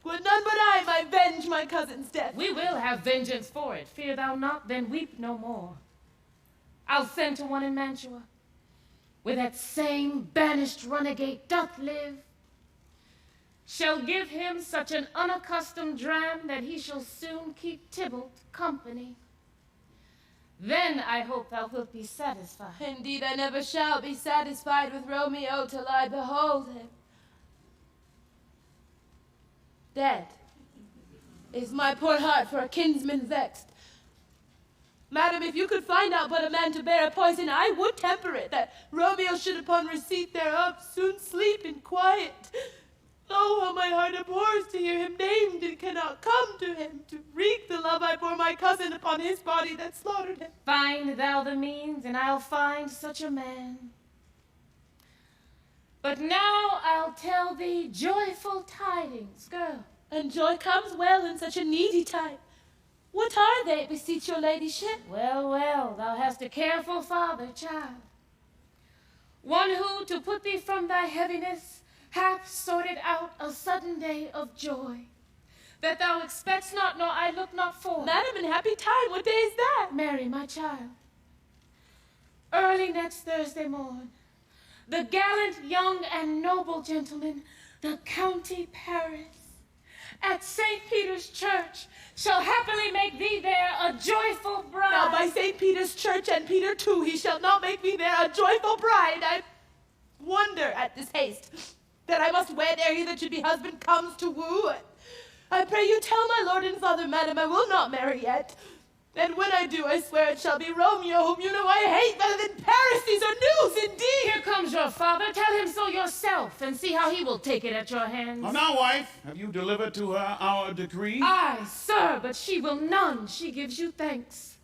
would none but I might venge my cousin's death. We will have vengeance for it. Fear thou not, then weep no more. I'll send to one in Mantua, where that same banished runagate doth live, shall give him such an unaccustomed dram that he shall soon keep Tybalt company. Then I hope thou wilt be satisfied. Indeed, I never shall be satisfied with Romeo till I behold him. Dead is my poor heart for a kinsman vexed. Madam, if you could find out but a man to bear a poison, I would temper it, that Romeo should upon receipt thereof soon sleep in quiet. Oh, how my heart abhors to hear him named, and cannot come to him, to wreak the love I bore my cousin upon his body that slaughtered him. Find thou the means, and I'll find such a man. But now I'll tell thee joyful tidings, girl. And joy comes well in such a needy time. What are they, beseech your ladyship? Well, well, thou hast a careful father, child. One who, to put thee from thy heaviness, hath sorted out a sudden day of joy, that thou expectst not, nor I look not for. Madam, in happy time, what day is that? Mary, my child, early next Thursday morn, the gallant young and noble gentleman, the County Paris, at St. Peter's Church, shall happily make thee there a joyful bride. Now by St. Peter's Church and Peter too, he shall not make me there a joyful bride. I wonder at this haste, that I must wed ere he that should be husband comes to woo. I pray you tell my lord and father, madam, I will not marry yet. And when I do, I swear it shall be Romeo, whom you know I hate better than Paris. These are news indeed. Here comes your father. Tell him so yourself, and see how he will take it at your hands. Oh, now, wife, have you delivered to her our decree? Aye, sir, but she will none. She gives you thanks.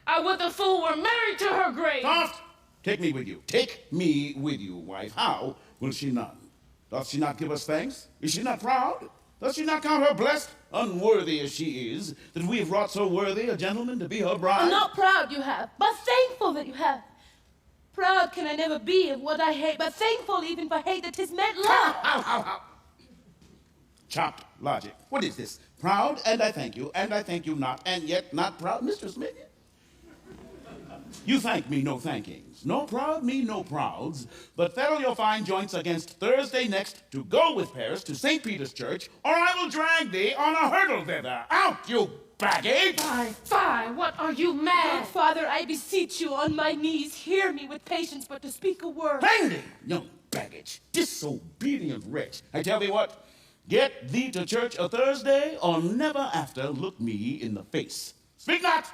I would the fool were married to her grave. Soft! Take me with you. Take me with you, wife. How will she none? Doth she not give us thanks? Is she not proud? Does she not count her blessed, unworthy as she is, that we have wrought so worthy a gentleman to be her bride? I'm not proud you have, but thankful that you have. Proud can I never be of what I hate, but thankful even for hate that 'tis meant love. How? Chopped logic. What is this? Proud, and I thank you not, and yet not proud, Mistress Minion? You thank me, no thankings. No proud me, no prouds. But fettle your fine joints against Thursday next to go with Paris to St. Peter's Church, or I will drag thee on a hurdle thither. Out, you baggage! Fie, what are you mad? Oh, Father, I beseech you on my knees, hear me with patience, but to speak a word. Hang thee, young baggage, disobedient wretch. I tell thee what, get thee to church a Thursday, or never after look me in the face. Speak not!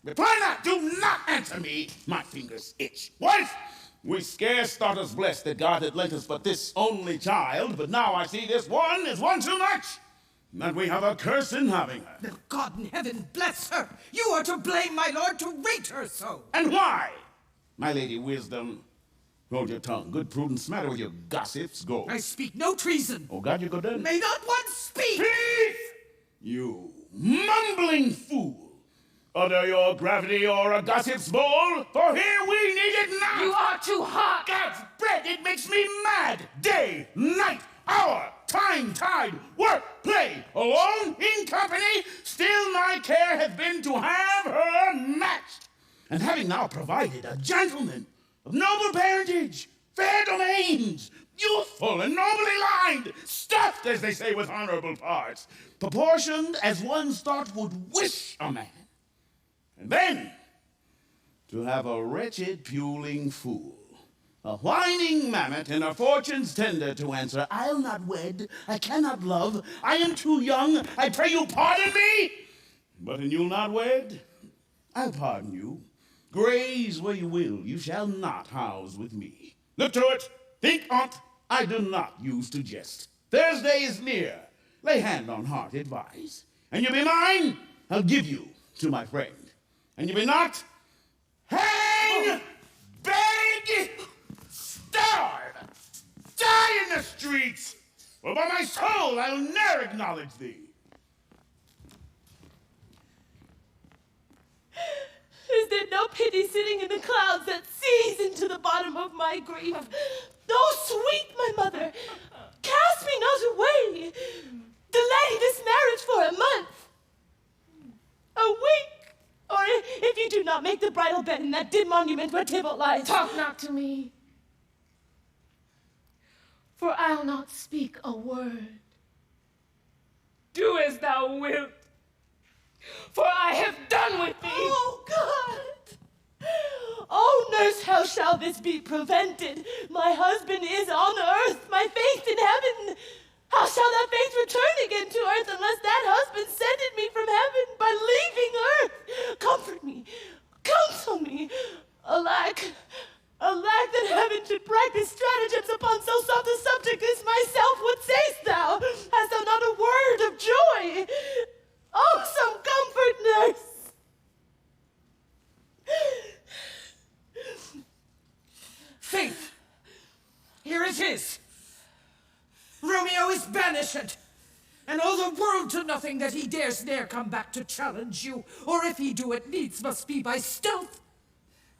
Reply not! Do not answer me! My fingers itch. Wife! We scarce thought us blessed that God had lent us but this only child, but now I see this one is one too much. that we have a curse in having her. The God in heaven bless her! You are to blame, my lord, to rate her so! And why? My lady Wisdom, hold your tongue. Good prudence, matter with your gossips, go. I speak no treason! Oh, God, you go done. May not one speak! Peace! You mumbling fool! Utter your gravity or a gossip's bowl, for here we need it not! You are too hot! God's bread, it makes me mad! Day, night, hour, time, tide, work, play, alone, in company, still my care hath been to have her matched. And having now provided a gentleman of noble parentage, fair domains, youthful and nobly lined, stuffed, as they say, with honorable parts, proportioned as one's thought would wish a man. And then, to have a wretched puling fool, a whining mammet in her fortune's tender to answer, I'll not wed, I cannot love, I am too young, I pray you pardon me. But an you'll not wed, I'll pardon you. Graze where you will, you shall not house with me. Look to it, think on't, I do not use to jest. Thursday is near, lay hand on heart, advise. And you be mine, I'll give you to my friend. And you be not, hang, beg, starve, die in the streets, or by my soul I'll ne'er acknowledge thee. Is there no pity sitting in the clouds that sees into the bottom of my grief? Oh, sweet my mother, cast me not away. Delay this marriage for a month, a week, or if you do not make the bridal bed in that dim monument where Tybalt lies. Talk not to me, for I'll not speak a word. Do as thou wilt, for I have done with thee. Oh, God! Oh, nurse, how shall this be prevented? My husband is on earth, my faith in heaven. How shall that faith return again to earth unless that husband sended me from heaven by leaving earth? Comfort me, counsel me. Alack, that heaven should practice stratagems upon so soft a subject as myself. What sayst thou? Hast thou not a word of joy? Oh, some comfort, nurse. Faith, here it is. Romeo is banished, and all the world to nothing that he dares ne'er come back to challenge you, or if he do it needs must be by stealth.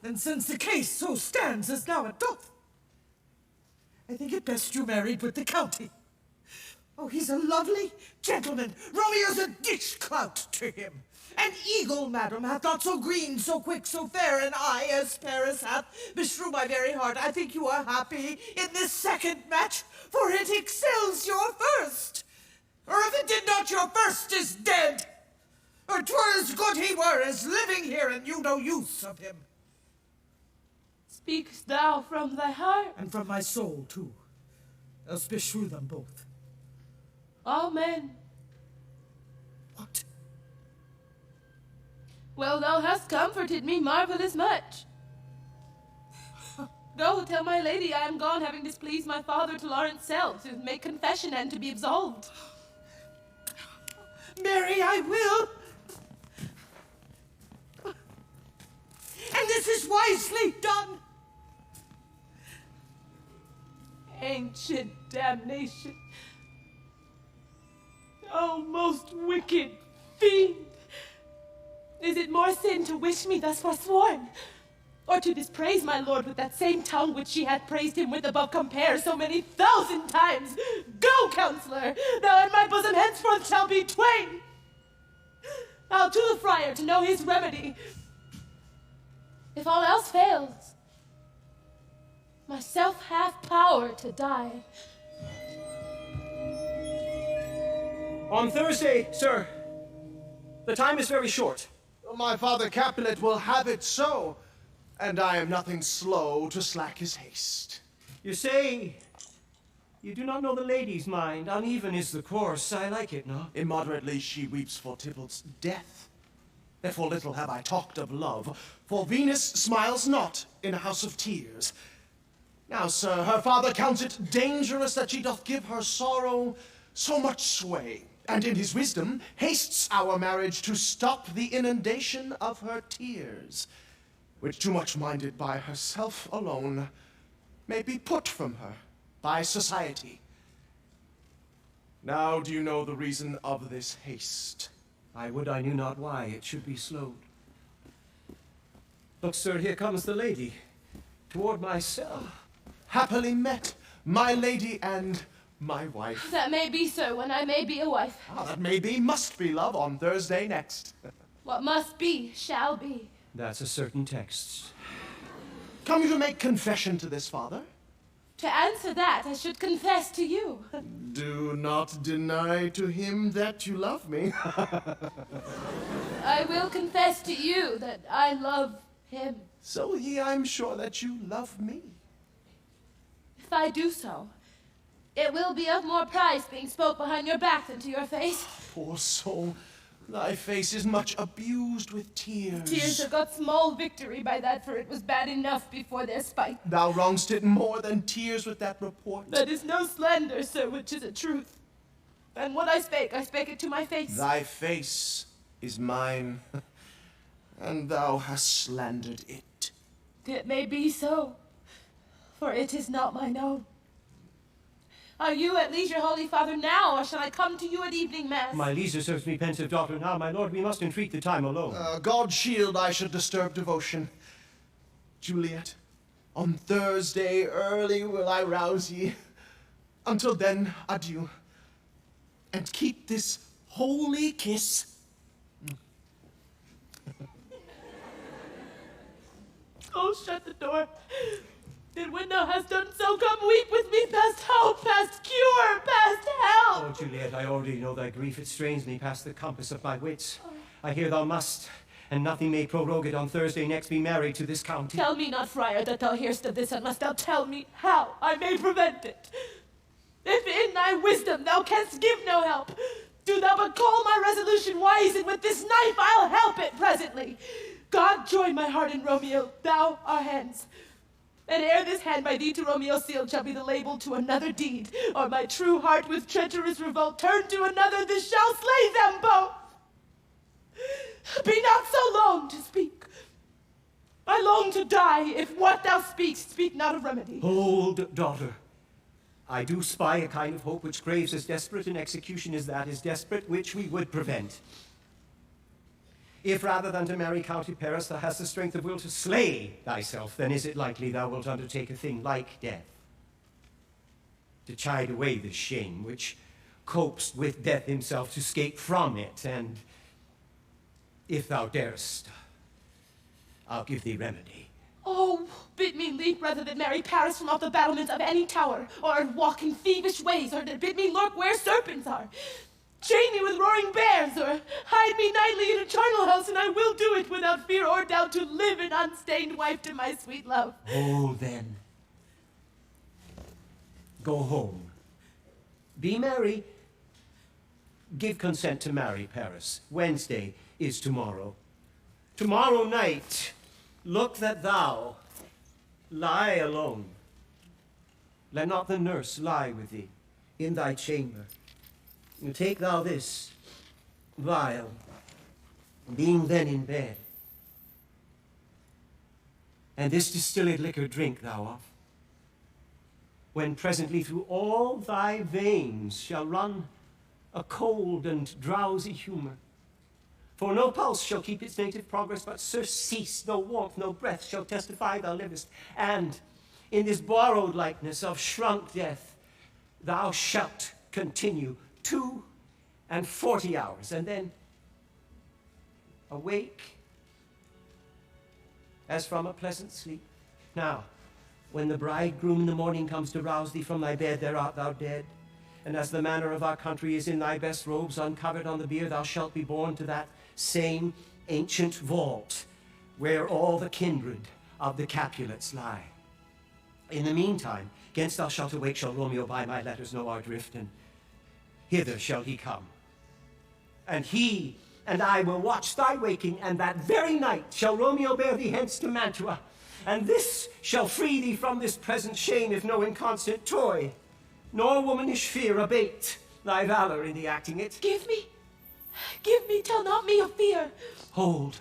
And since the case so stands as now it doth, I think it best you married with the county. Oh, he's a lovely gentleman. Romeo's a ditch clout to him. An eagle, madam, hath not so green, so quick, so fair an eye as Paris hath. Beshrew my very heart, I think you are happy in this second match, for it excels your first. Or if it did not, your first is dead. Or 'twere as good he were as living here, and you no use of him. Speakst thou from thy heart? And from my soul, too. Else beshrew them both. Amen. What? Well, thou hast comforted me marvelous much. Go, tell my lady I am gone, having displeased my father to Lawrence Self, to make confession and to be absolved. Mary, I will. And this is wisely done. Ancient damnation. Oh, most wicked fiend. Is it more sin to wish me thus forsworn? Or to dispraise my lord with that same tongue which she hath praised him with above compare so many 1,000 times? Go, counselor, thou and my bosom henceforth shall be twain. I'll to the friar to know his remedy. If all else fails, myself have power to die. On Thursday, sir. The time is very short. My father Capulet will have it so, and I am nothing slow to slack his haste. You say you do not know the lady's mind. Uneven is the course. I like it, no? Immoderately she weeps for Tybalt's death. Therefore little have I talked of love, for Venus smiles not in a house of tears. Now, sir, her father counts it dangerous that she doth give her sorrow so much sway. and in his wisdom hastes our marriage to stop the inundation of her tears, which too much minded by herself alone may be put from her by society. Now do you know the reason of this haste? I would I knew not why it should be slowed. Look, sir, here comes the lady, toward my cell. Happily met, my lady and my wife. That may be so, when I may be a wife. Ah, that may be, must be, love, on Thursday next. What must be, shall be. That's a certain text. Come you to make confession to this father? To answer that, I should confess to you. Do not deny to him that you love me. I will confess to you that I love him. So ye, I'm sure that you love me. If I do so, it will be of more price being spoke behind your back than to your face. Poor soul, thy face is much abused with tears. Tears have got small victory by that, for it was bad enough before their spite. Thou wrong'st it more than tears with that report. That is no slander, sir, which is a truth. And what I spake it to my face. Thy face is mine, and thou hast slandered it. It may be so, for it is not mine own. Are you at leisure, Holy Father, now, or shall I come to you at evening mass? My leisure serves me, pensive daughter, now. My lord, we must entreat the time alone. God shield I should disturb devotion. Juliet, on Thursday early will I rouse ye. Until then, adieu. And keep this holy kiss. Oh, shut the door. And when thou hast done so, come weep with me past hope, past cure, past help. Oh, Juliet, I already know thy grief. It strains me past the compass of my wits. I hear thou must, and nothing may prorogue it, on Thursday next be married to this county. Tell me not, friar, that thou hearest of this, unless thou tell me how I may prevent it. If in thy wisdom thou canst give no help, do thou but call my resolution wise, and with this knife I'll help it presently. God join my heart in Romeo, thou our hands. And ere this hand by thee to Romeo sealed shall be the label to another deed, or my true heart with treacherous revolt turn to another, this shall slay them both. Be not so long to speak. I long to die, if what thou speakst speak not of remedy. Hold, daughter. I do spy a kind of hope which craves as desperate an execution as that is desperate, which we would prevent. If rather than to marry County Paris thou hast the strength of will to slay thyself, then is it likely thou wilt undertake a thing like death, to chide away this shame which copes with death himself to escape from it, and if thou darest, I'll give thee remedy. Oh, bid me leap rather than marry Paris from off the battlements of any tower, or walk in thievish ways, or bid me lurk where serpents are. Chain me with roaring bears, or hide me nightly in a charnel house, and I will do it without fear or doubt, to live an unstained wife to my sweet love. Oh, then, go home. Be merry. Give consent to marry Paris. Wednesday is tomorrow. Tomorrow night, look that thou lie alone. Let not the nurse lie with thee in thy chamber. And take thou this vial, being then in bed, and this distilled liquor drink thou of, when presently through all thy veins shall run a cold and drowsy humor. For no pulse shall keep its native progress, but surcease, no warmth, no breath shall testify thou livest. And in this borrowed likeness of shrunk death, thou shalt continue 42 hours, and then awake as from a pleasant sleep. Now, when the bridegroom in the morning comes to rouse thee from thy bed, there art thou dead. And as the manner of our country is in thy best robes uncovered on the bier, thou shalt be borne to that same ancient vault where all the kindred of the Capulets lie. In the meantime, 'gainst thou shalt awake, shall Romeo by my letters know our drift, and hither shall he come. And he and I will watch thy waking, and that very night shall Romeo bear thee hence to Mantua. And this shall free thee from this present shame, if no inconstant toy, nor womanish fear abate. thy valor in the acting it. Give me, tell not me of fear. Hold,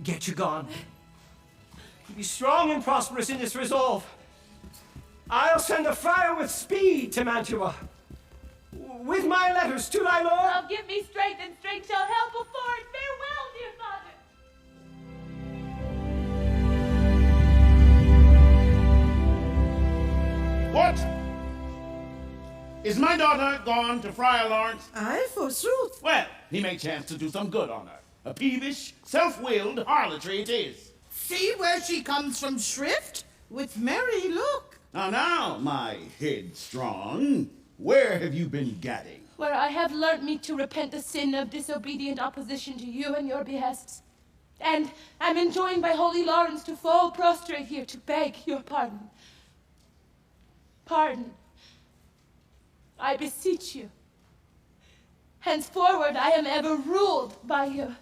get you gone. Be strong and prosperous in this resolve. I'll send a friar with speed to Mantua, with my letters to thy lord. Oh, give me strength, and strength shall help before it. Farewell, dear father. What? Is my daughter gone to Friar Lawrence? Aye, forsooth. Well, he may chance to do some good on her. A peevish, self-willed harlotry it is. See where she comes from shrift? With merry look. Now, my headstrong, where have you been gadding? Where I have learnt me to repent the sin of disobedient opposition to you and your behests, and am enjoined by holy Lawrence to fall prostrate here to beg your pardon. Pardon, I beseech you. Henceforward I am ever ruled by you.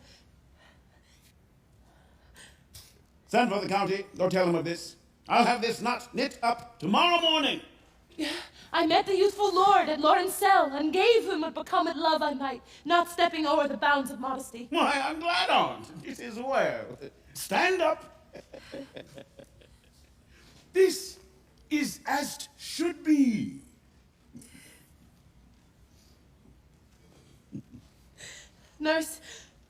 Send for the county, go tell him of this. I'll have this knot knit up tomorrow morning. I met the youthful lord at Lawrence cell, and gave him what becometh love I might, not stepping o'er the bounds of modesty. Why, I'm glad on't. It is well. Stand up. This is as 't should be. Nurse,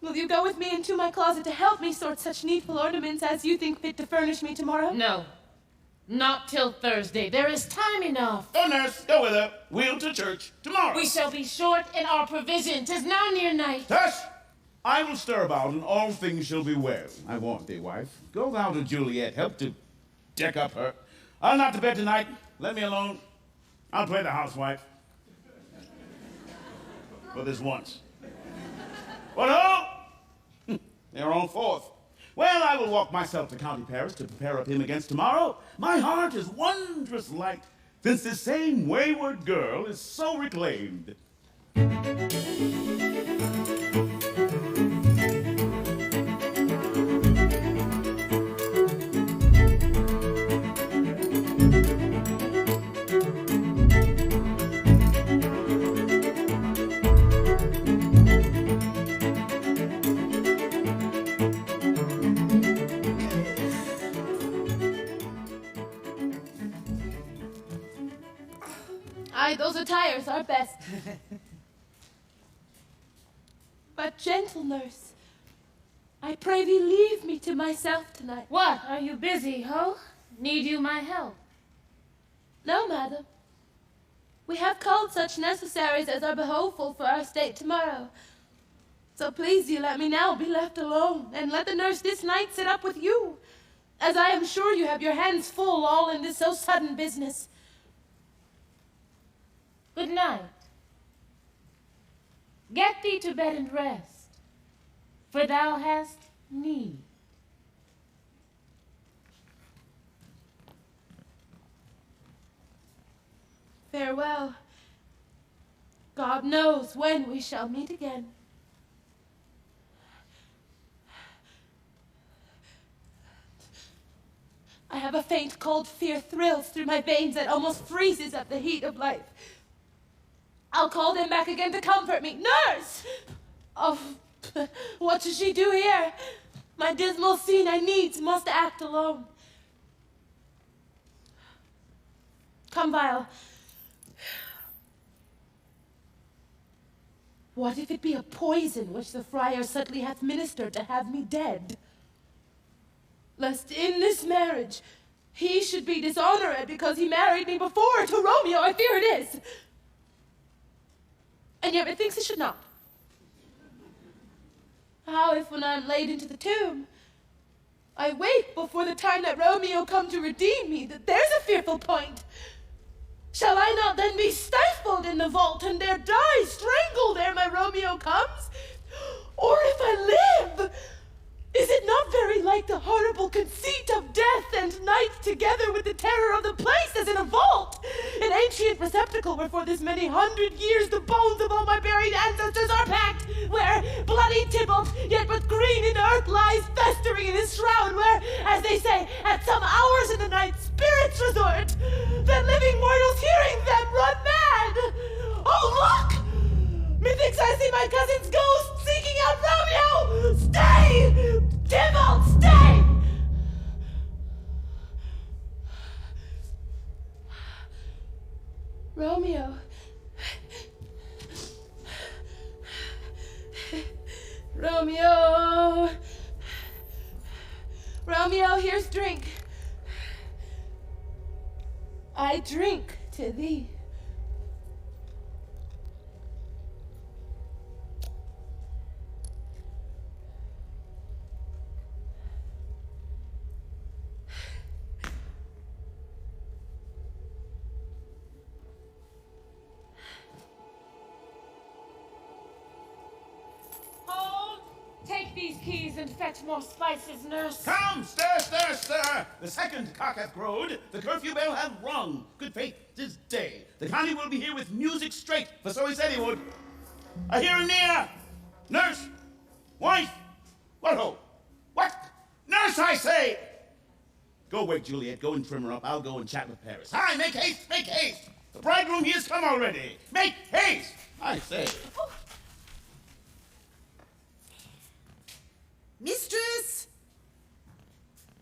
will you go with me into my closet to help me sort such needful ornaments as you think fit to furnish me tomorrow? No. Not till Thursday. There is time enough. Go, nurse, go with her. We'll to church tomorrow. We shall be short in our provision. 'Tis now near night. Tush! I will stir about, and all things shall be well. I warn thee, wife. Go thou to Juliet. Help to deck up her. I'll not to bed tonight. Let me alone. I'll play the housewife. For this once. What ho! They're on forth. Well, I will walk myself to County Paris to prepare up him against tomorrow. My heart is wondrous light, since this same wayward girl is so reclaimed. Aye, those attires are best. But gentle nurse, I pray thee leave me to myself tonight. What? Are you busy, ho? Need you my help? No, madam. We have culled such necessaries as are behoveful for our state tomorrow. So please you let me now be left alone, and let the nurse this night sit up with you, as I am sure you have your hands full all in this so sudden business. Good night. Get thee to bed and rest, for thou hast need. Farewell. God knows when we shall meet again. I have a faint cold fear thrills through my veins that almost freezes up the heat of life. I'll call them back again to comfort me. Nurse! Oh, what should she do here? My dismal scene I needs must act alone. Come, Vial. What if it be a poison which the friar subtly hath ministered to have me dead? Lest in this marriage he should be dishonored because he married me before to Romeo, I fear it is. And yet methinks it should not. How if when I am laid into the tomb, I wake before the time that Romeo come to redeem me, that there's a fearful point. Shall I not then be stifled in the vault and there die strangled ere my Romeo comes? Or if I live, is it not very like the horrible conceit of death and night together with the terror of the place as in a vault, an ancient receptacle where for this many 100 years the bones of all my buried ancestors are packed, where bloody Tybalt, yet but green in earth, lies festering in his shroud, where, as they say, at some hours in the night spirits resort, that living mortals hearing them run mad. Oh, look! Methinks I see my cousin's ghost seeking out Romeo! Stay! Tybalt, stay! Romeo. Romeo. Romeo, here's drink. I drink to thee. Take these keys and fetch more spices, nurse. Come, stir, stir, stir! The second cock hath crowed, the curfew bell hath rung. Good faith, 'tis day. The connie will be here with music straight, for so he said he would. I hear him near! Nurse! Wife! What ho? What? Nurse, I say! Go wake Juliet, go and trim her up. I'll go and chat with Paris. Hi, make haste, make haste! The bridegroom, he has come already. Make haste, I say. Mistress!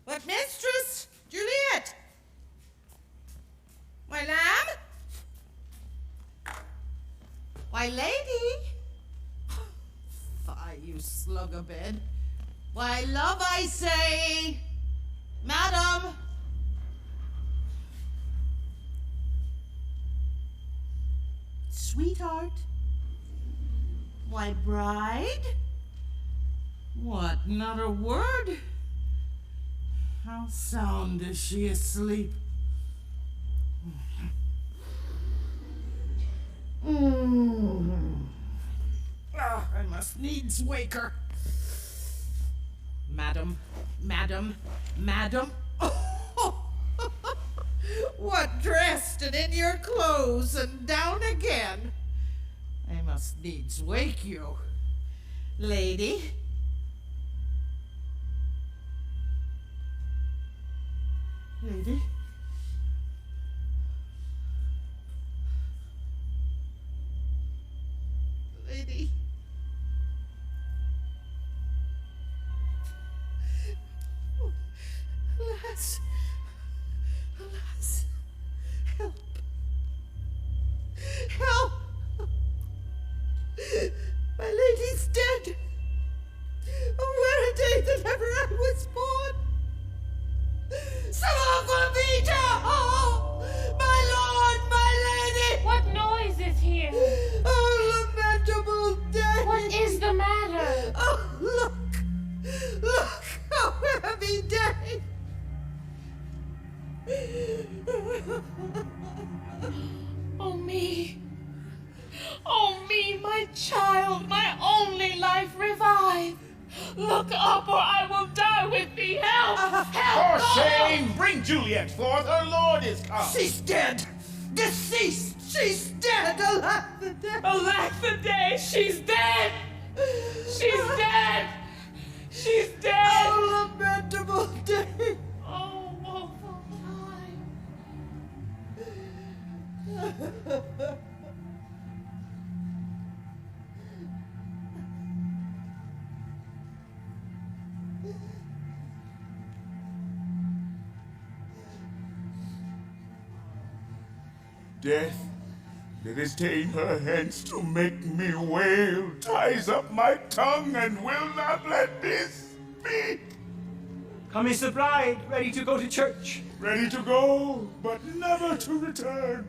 What mistress? Juliet! My lamb? Why, lady? Fie, you slug-a-bed. Why, love, I say! Madam! Sweetheart? Why, bride? What, not a word? How sound is she asleep? I must needs wake her. Madam, madam, madam. What, dressed and in your clothes and down again? I must needs wake you. Lady? Lady? Lady? Alas, alas, help, help! My lady's dead. Oh, where a day that ever I was born! Salva vita! Oh, my lord, my lady! What noise is here? Oh, lamentable day! What is the matter? Oh, look! Look! How heavy day! Oh, me. Oh, me, my child, my only life revive. Look up or I will die with thee. Help! Help! For shame! Bring Juliet forth, her lord is come. She's dead! Deceased! She's dead! Alack the day! Alack the day! She's dead! She's dead! She's dead! Oh, lamentable day! Oh, woeful time! Death, that has ta'en her hence to make me wail, ties up my tongue and will not let me speak. Come is the bride, ready to go to church. Ready to go, but never to return.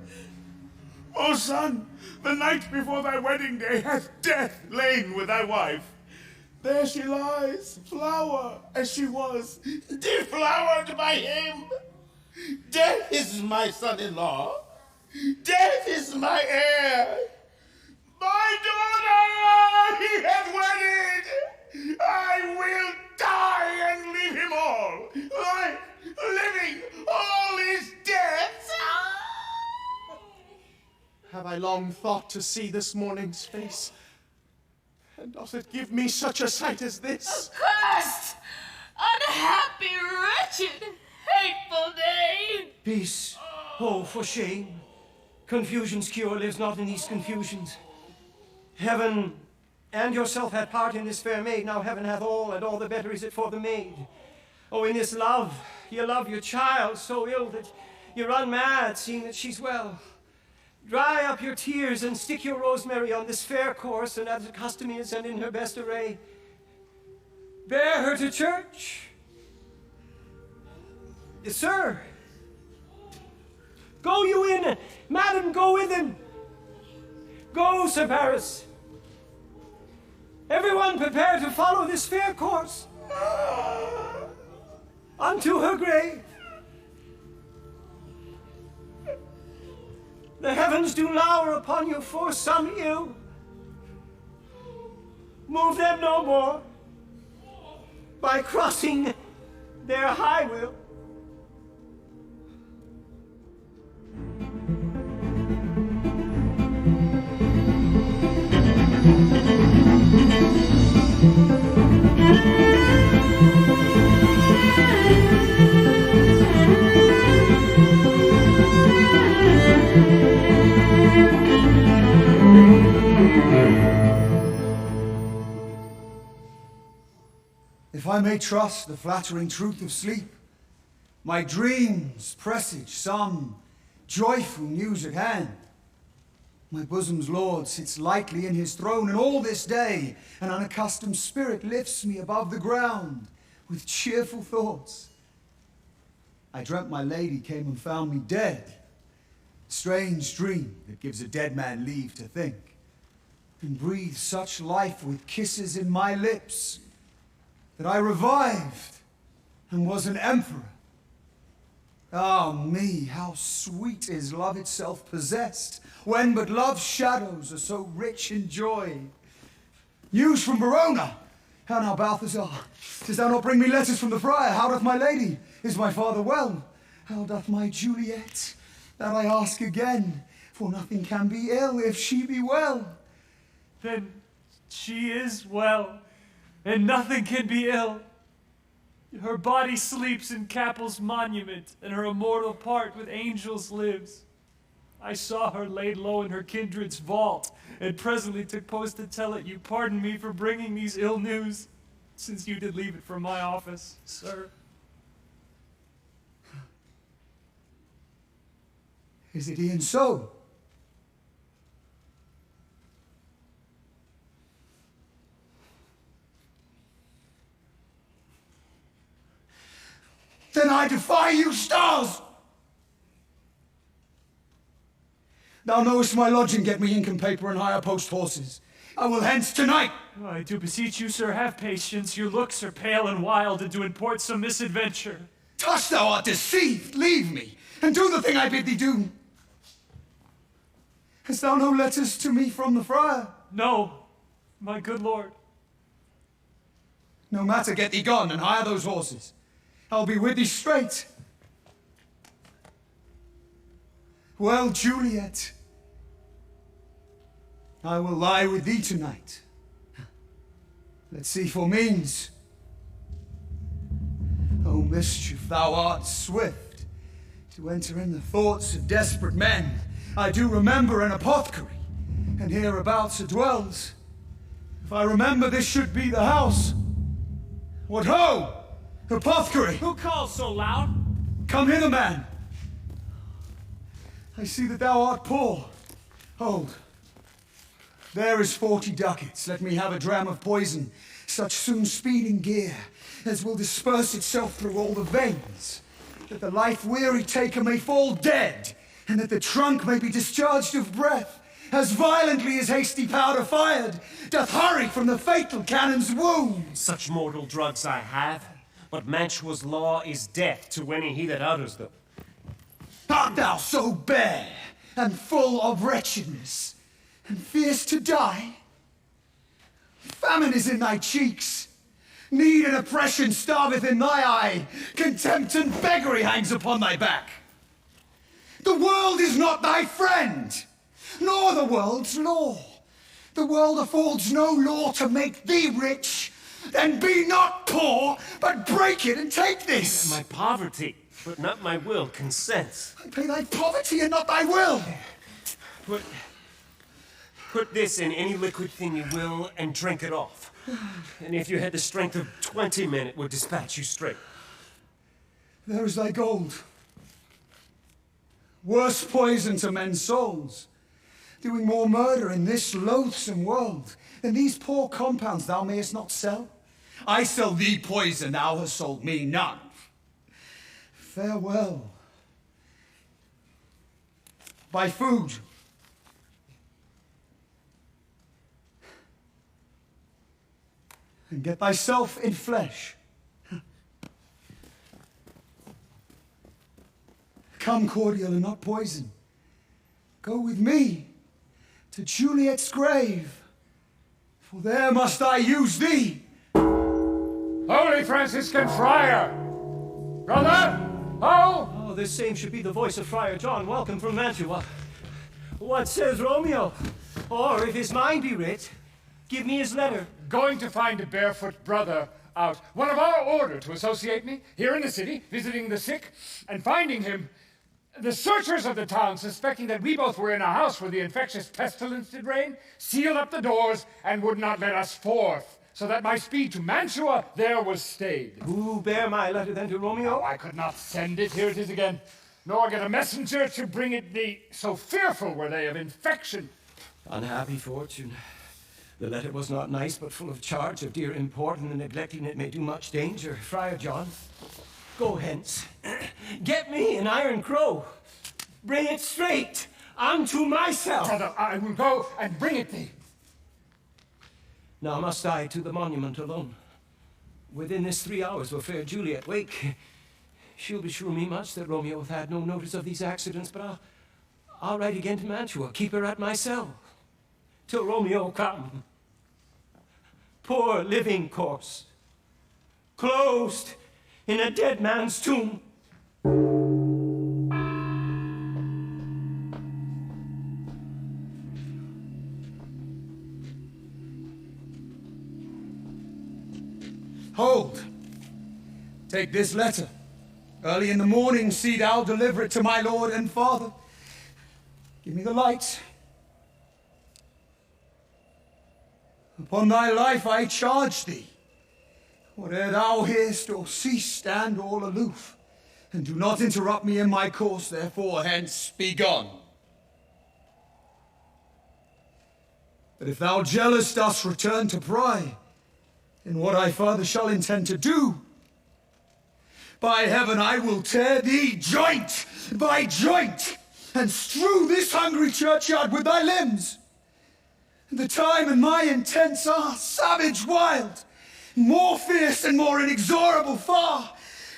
O son, the night before thy wedding day hath death lain with thy wife. There she lies, flower as she was, deflowered by him. Death is my son-in-law. Death is my heir. My daughter he hath wedded. I will die and leave him all. Life, living, all is death. Have I long thought to see this morning's face? And does it give me such a sight as this? Cursed, unhappy, wretched, hateful day! Peace. Oh, for shame. Confusion's cure lives not in these confusions. Heaven and yourself had part in this fair maid. Now heaven hath all, and all the better is it for the maid. Oh, in this love, you love your child so ill that you run mad, seeing that she's well. Dry up your tears and stick your rosemary on this fair course, and as the custom is, and in her best array, bear her to church. Yes, sir. Go you in, madam, go with him. Go, Sir Paris. Everyone prepare to follow this fair course unto her grave. The heavens do lower upon you for some ill. Move them no more by crossing their high will. If I may trust the flattering truth of sleep, my dreams presage some joyful news at hand. My bosom's Lord sits lightly in his throne, and all this day an unaccustomed spirit lifts me above the ground with cheerful thoughts. I dreamt my lady came and found me dead. Strange dream that gives a dead man leave to think, and breathes such life with kisses in my lips that I revived and was an emperor. Ah me, how sweet is love itself possessed, when but love's shadows are so rich in joy. News from Verona. How now, Balthazar? Dost thou not bring me letters from the friar? How doth my lady? Is my father well? How doth my Juliet? That I ask again, for nothing can be ill if she be well. Then she is well, and nothing can be ill. Her body sleeps in Capel's monument, and her immortal part with angels lives. I saw her laid low in her kindred's vault, and presently took post to tell it you pardon me for bringing these ill news, since you did leave it from my office, sir. Is it e'en so? Then I defy you, stars! Thou knowest my lodging, get me ink and paper and hire post horses. I will hence tonight. I do beseech you, sir, have patience. Your looks are pale and wild, and to import some misadventure. Tush, thou art deceived. Leave me, and do the thing I bid thee do. Hast thou no letters to me from the friar? No, my good lord. No matter, get thee gone and hire those horses. I'll be with thee straight. Well, Juliet, I will lie with thee tonight. Let's see for means. O mischief, thou art swift to enter in the thoughts of desperate men. I do remember an apothecary, and hereabouts it dwells. If I remember, this should be the house. What ho! Apothecary! Who calls so loud? Come hither, man. I see that thou art poor. Hold. There is 40 ducats. Let me have a dram of poison, such soon speeding gear as will disperse itself through all the veins, that the life-weary taker may fall dead, and that the trunk may be discharged of breath, as violently as hasty powder fired doth hurry from the fatal cannon's wound. Such mortal drugs I have, but Mantua's law is death to any he that utters them. Art thou so bare and full of wretchedness, and fearst to die? Famine is in thy cheeks, need and oppression starveth in thy eye, contempt and beggary hangs upon thy back. The world is not thy friend, nor the world's law. The world affords no law to make thee rich. Then be not poor, but break it and take this. My poverty, but not my will, consents. I pay thy poverty and not thy will. But Put this in any liquid thing you will and drink it off. And if you had the strength of 20 men, it would dispatch you straight. There is thy gold. Worse poison to men's souls, doing more murder in this loathsome world than these poor compounds thou mayest not sell. I sell thee poison, thou hast sold me none. Farewell. Buy food. And get thyself in flesh. Come, cordial and not poison. Go with me to Juliet's grave, for there must I use thee. Holy Franciscan Friar! Brother! Oh! This same should be the voice of Friar John, welcome from Mantua. What says Romeo? Or, if his mind be writ, give me his letter. Going to find a barefoot brother out, one of our order to associate me, here in the city, visiting the sick, and finding him. The searchers of the town, suspecting that we both were in a house where the infectious pestilence did reign, sealed up the doors and would not let us forth, so that my speed to Mantua there was stayed. Who bear my letter then to Romeo? Oh, I could not send it, here it is again, nor get a messenger to bring it thee, so fearful were they of infection. Unhappy fortune. The letter was not nice, but full of charge of dear import, and the neglecting it may do much danger. Friar John, go hence. Get me an iron crow. Bring it straight unto myself. Brother, I will go and bring it thee. Now must I to the monument alone. Within this 3 hours will fair Juliet wake. She'll beshrew me much that Romeo hath had no notice of these accidents, but I'll ride again to Mantua, keep her at my cell, till Romeo come. Poor living corpse, closed in a dead man's tomb. Hold. Take this letter. Early in the morning, see thou deliver it to my lord and father. Give me the light. Upon thy life I charge thee. Whate'er thou hearest or seest, stand all aloof, and do not interrupt me in my course, therefore hence be gone. But if thou jealous dost return to pry, in what I further shall intend to do, by heaven I will tear thee joint by joint, and strew this hungry churchyard with thy limbs. The time and my intents are savage wild, more fierce and more inexorable far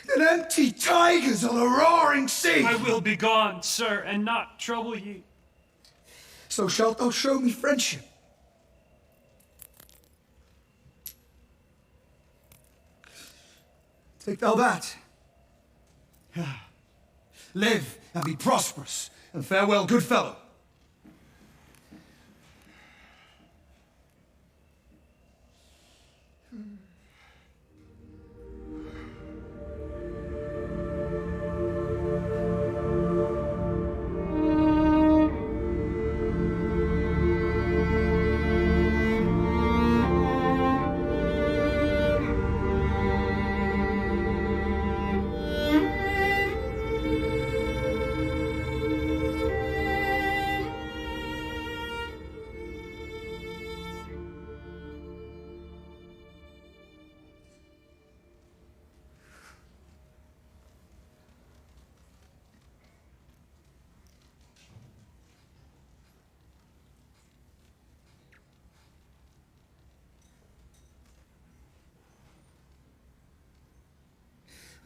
than empty tigers on a roaring sea. I will be gone, sir, and not trouble ye. So shalt thou show me friendship. Take thou that. Live and be prosperous, and farewell, good fellow.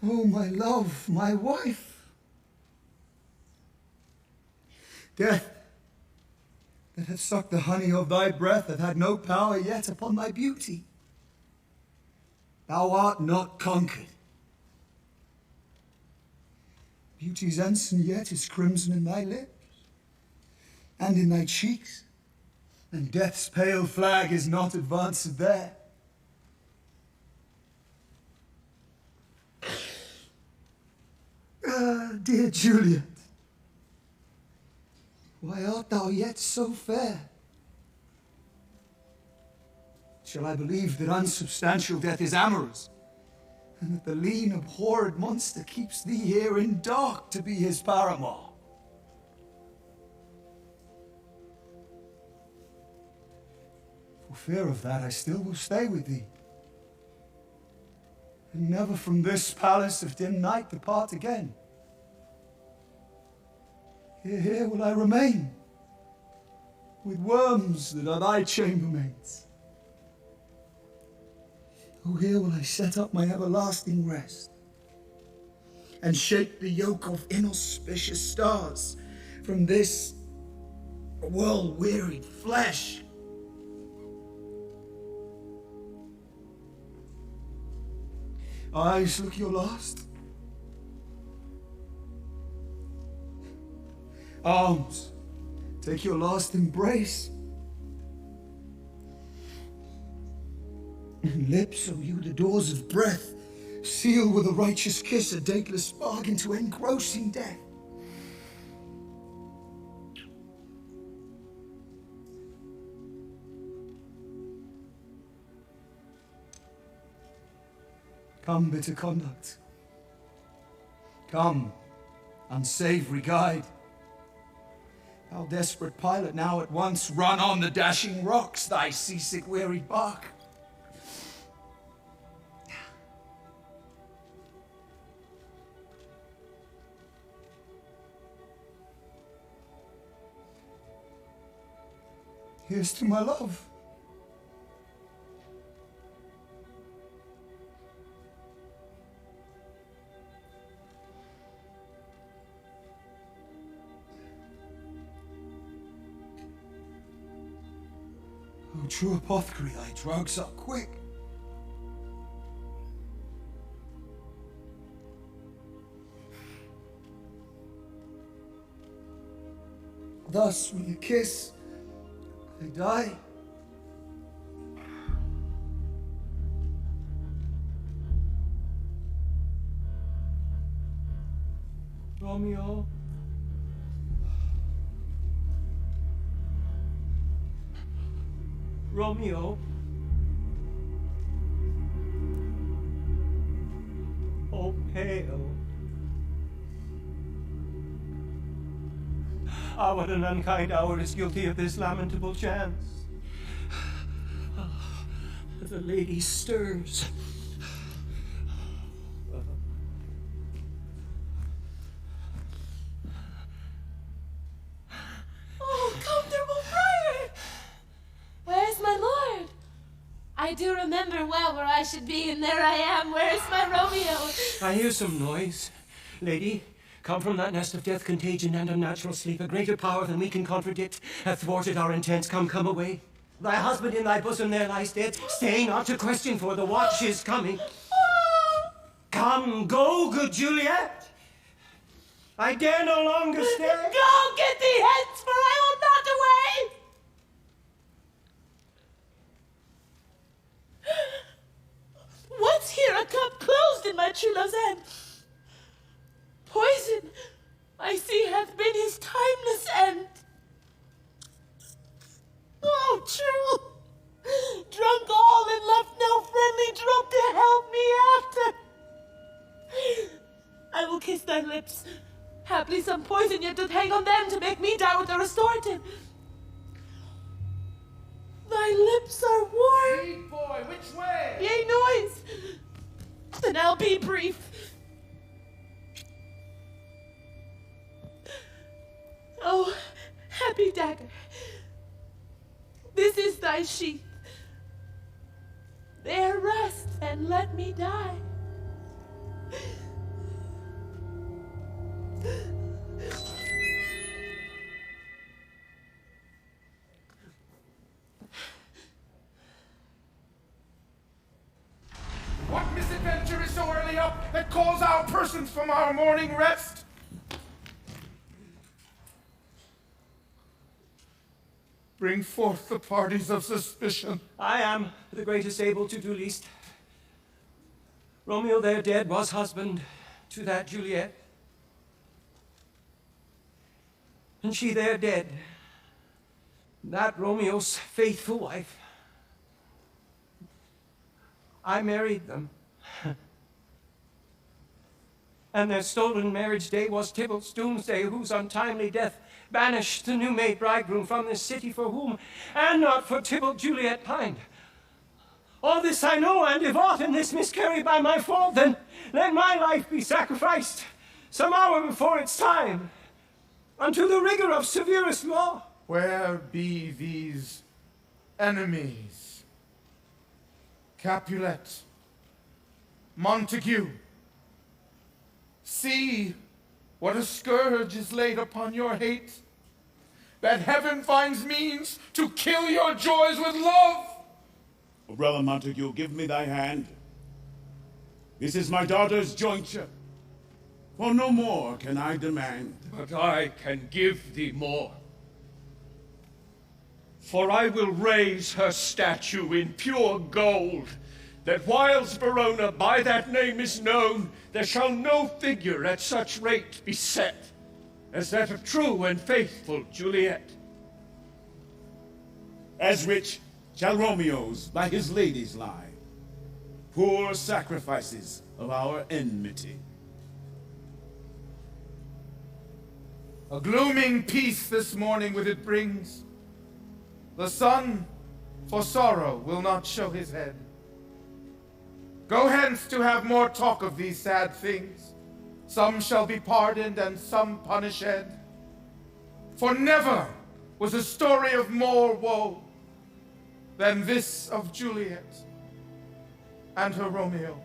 Oh, my love, my wife. Death, that hath sucked the honey of thy breath, hath had no power yet upon thy beauty. Thou art not conquered. Beauty's ensign yet is crimson in thy lips, and in thy cheeks, and death's pale flag is not advanced there. Ah, dear Juliet, why art thou yet so fair? Shall I believe that unsubstantial death is amorous, and that the lean, abhorred monster keeps thee here in dark to be his paramour? For fear of that, I still will stay with thee, and never from this palace of dim night depart again. Here will I remain, with worms that are thy chambermaids. Oh, here will I set up my everlasting rest, and shake the yoke of inauspicious stars from this world-wearied flesh. Eyes, look your last. Arms, take your last embrace. And lips, O you the doors of breath, seal with a righteous kiss a dateless bargain to engrossing death. Come, bitter conduct. Come, unsavory guide. Thou desperate pilot, now at once run on the dashing rocks, thy seasick wearied bark. Here's to my love. Oh, true apothecary, thy drugs are quick. Thus, with a kiss, I die. Romeo. Romeo. Oh, pale. Ah, what an unkind hour is guilty of this lamentable chance. Ah, the lady stirs. Oh, comfortable friar! Where's my lord? I do remember well where I should be, and there I am. Where's my Romeo? I hear some noise. Lady, come from that nest of death, contagion, and unnatural sleep. A greater power than we can contradict hath thwarted our intents. Come away. Thy husband in thy bosom there lies dead. Stay not to question, for the watch is coming. Come, go, good Juliet. I dare no longer stay. Go, get thee hence, for I will not away. What's here, a cup closed in my true love's hand? Poison, I see, hath been his timeless end. Oh, true. Drunk all and left no friendly drop to help me after. I will kiss thy lips. Haply some poison yet doth hang on them to make me die with the restorative. Thy lips are warm. Lead, boy, which way? Yea, noise. Then I'll be brief. Oh, happy dagger, this is thy sheath. There rest and let me die. What misadventure is so early up that calls our persons from our morning rest? Bring forth the parties of suspicion. I am the greatest able to do least. Romeo there dead was husband to that Juliet. And she there dead, that Romeo's faithful wife. I married them. And their stolen marriage day was Tybalt's doomsday, whose untimely death banished the new-made bridegroom from this city, for whom, and not for Tybalt, Juliet pined. All this I know, and if aught in this miscarry by my fault, then let my life be sacrificed some hour before its time unto the rigor of severest law. Where be these enemies? Capulet, Montague, see what a scourge is laid upon your hate, that heaven finds means to kill your joys with love. Oh, Brother Montague, give me thy hand. This is my daughter's jointure, for no more can I demand. But I can give thee more. For I will raise her statue in pure gold, that whiles Verona by that name is known, there shall no figure at such rate be set as that of true and faithful Juliet. As rich shall Romeo's by his ladies lie, poor sacrifices of our enmity. A glooming peace this morning with it brings. The sun for sorrow will not show his head. Go hence to have more talk of these sad things. Some shall be pardoned and some punished. For never was a story of more woe than this of Juliet and her Romeo.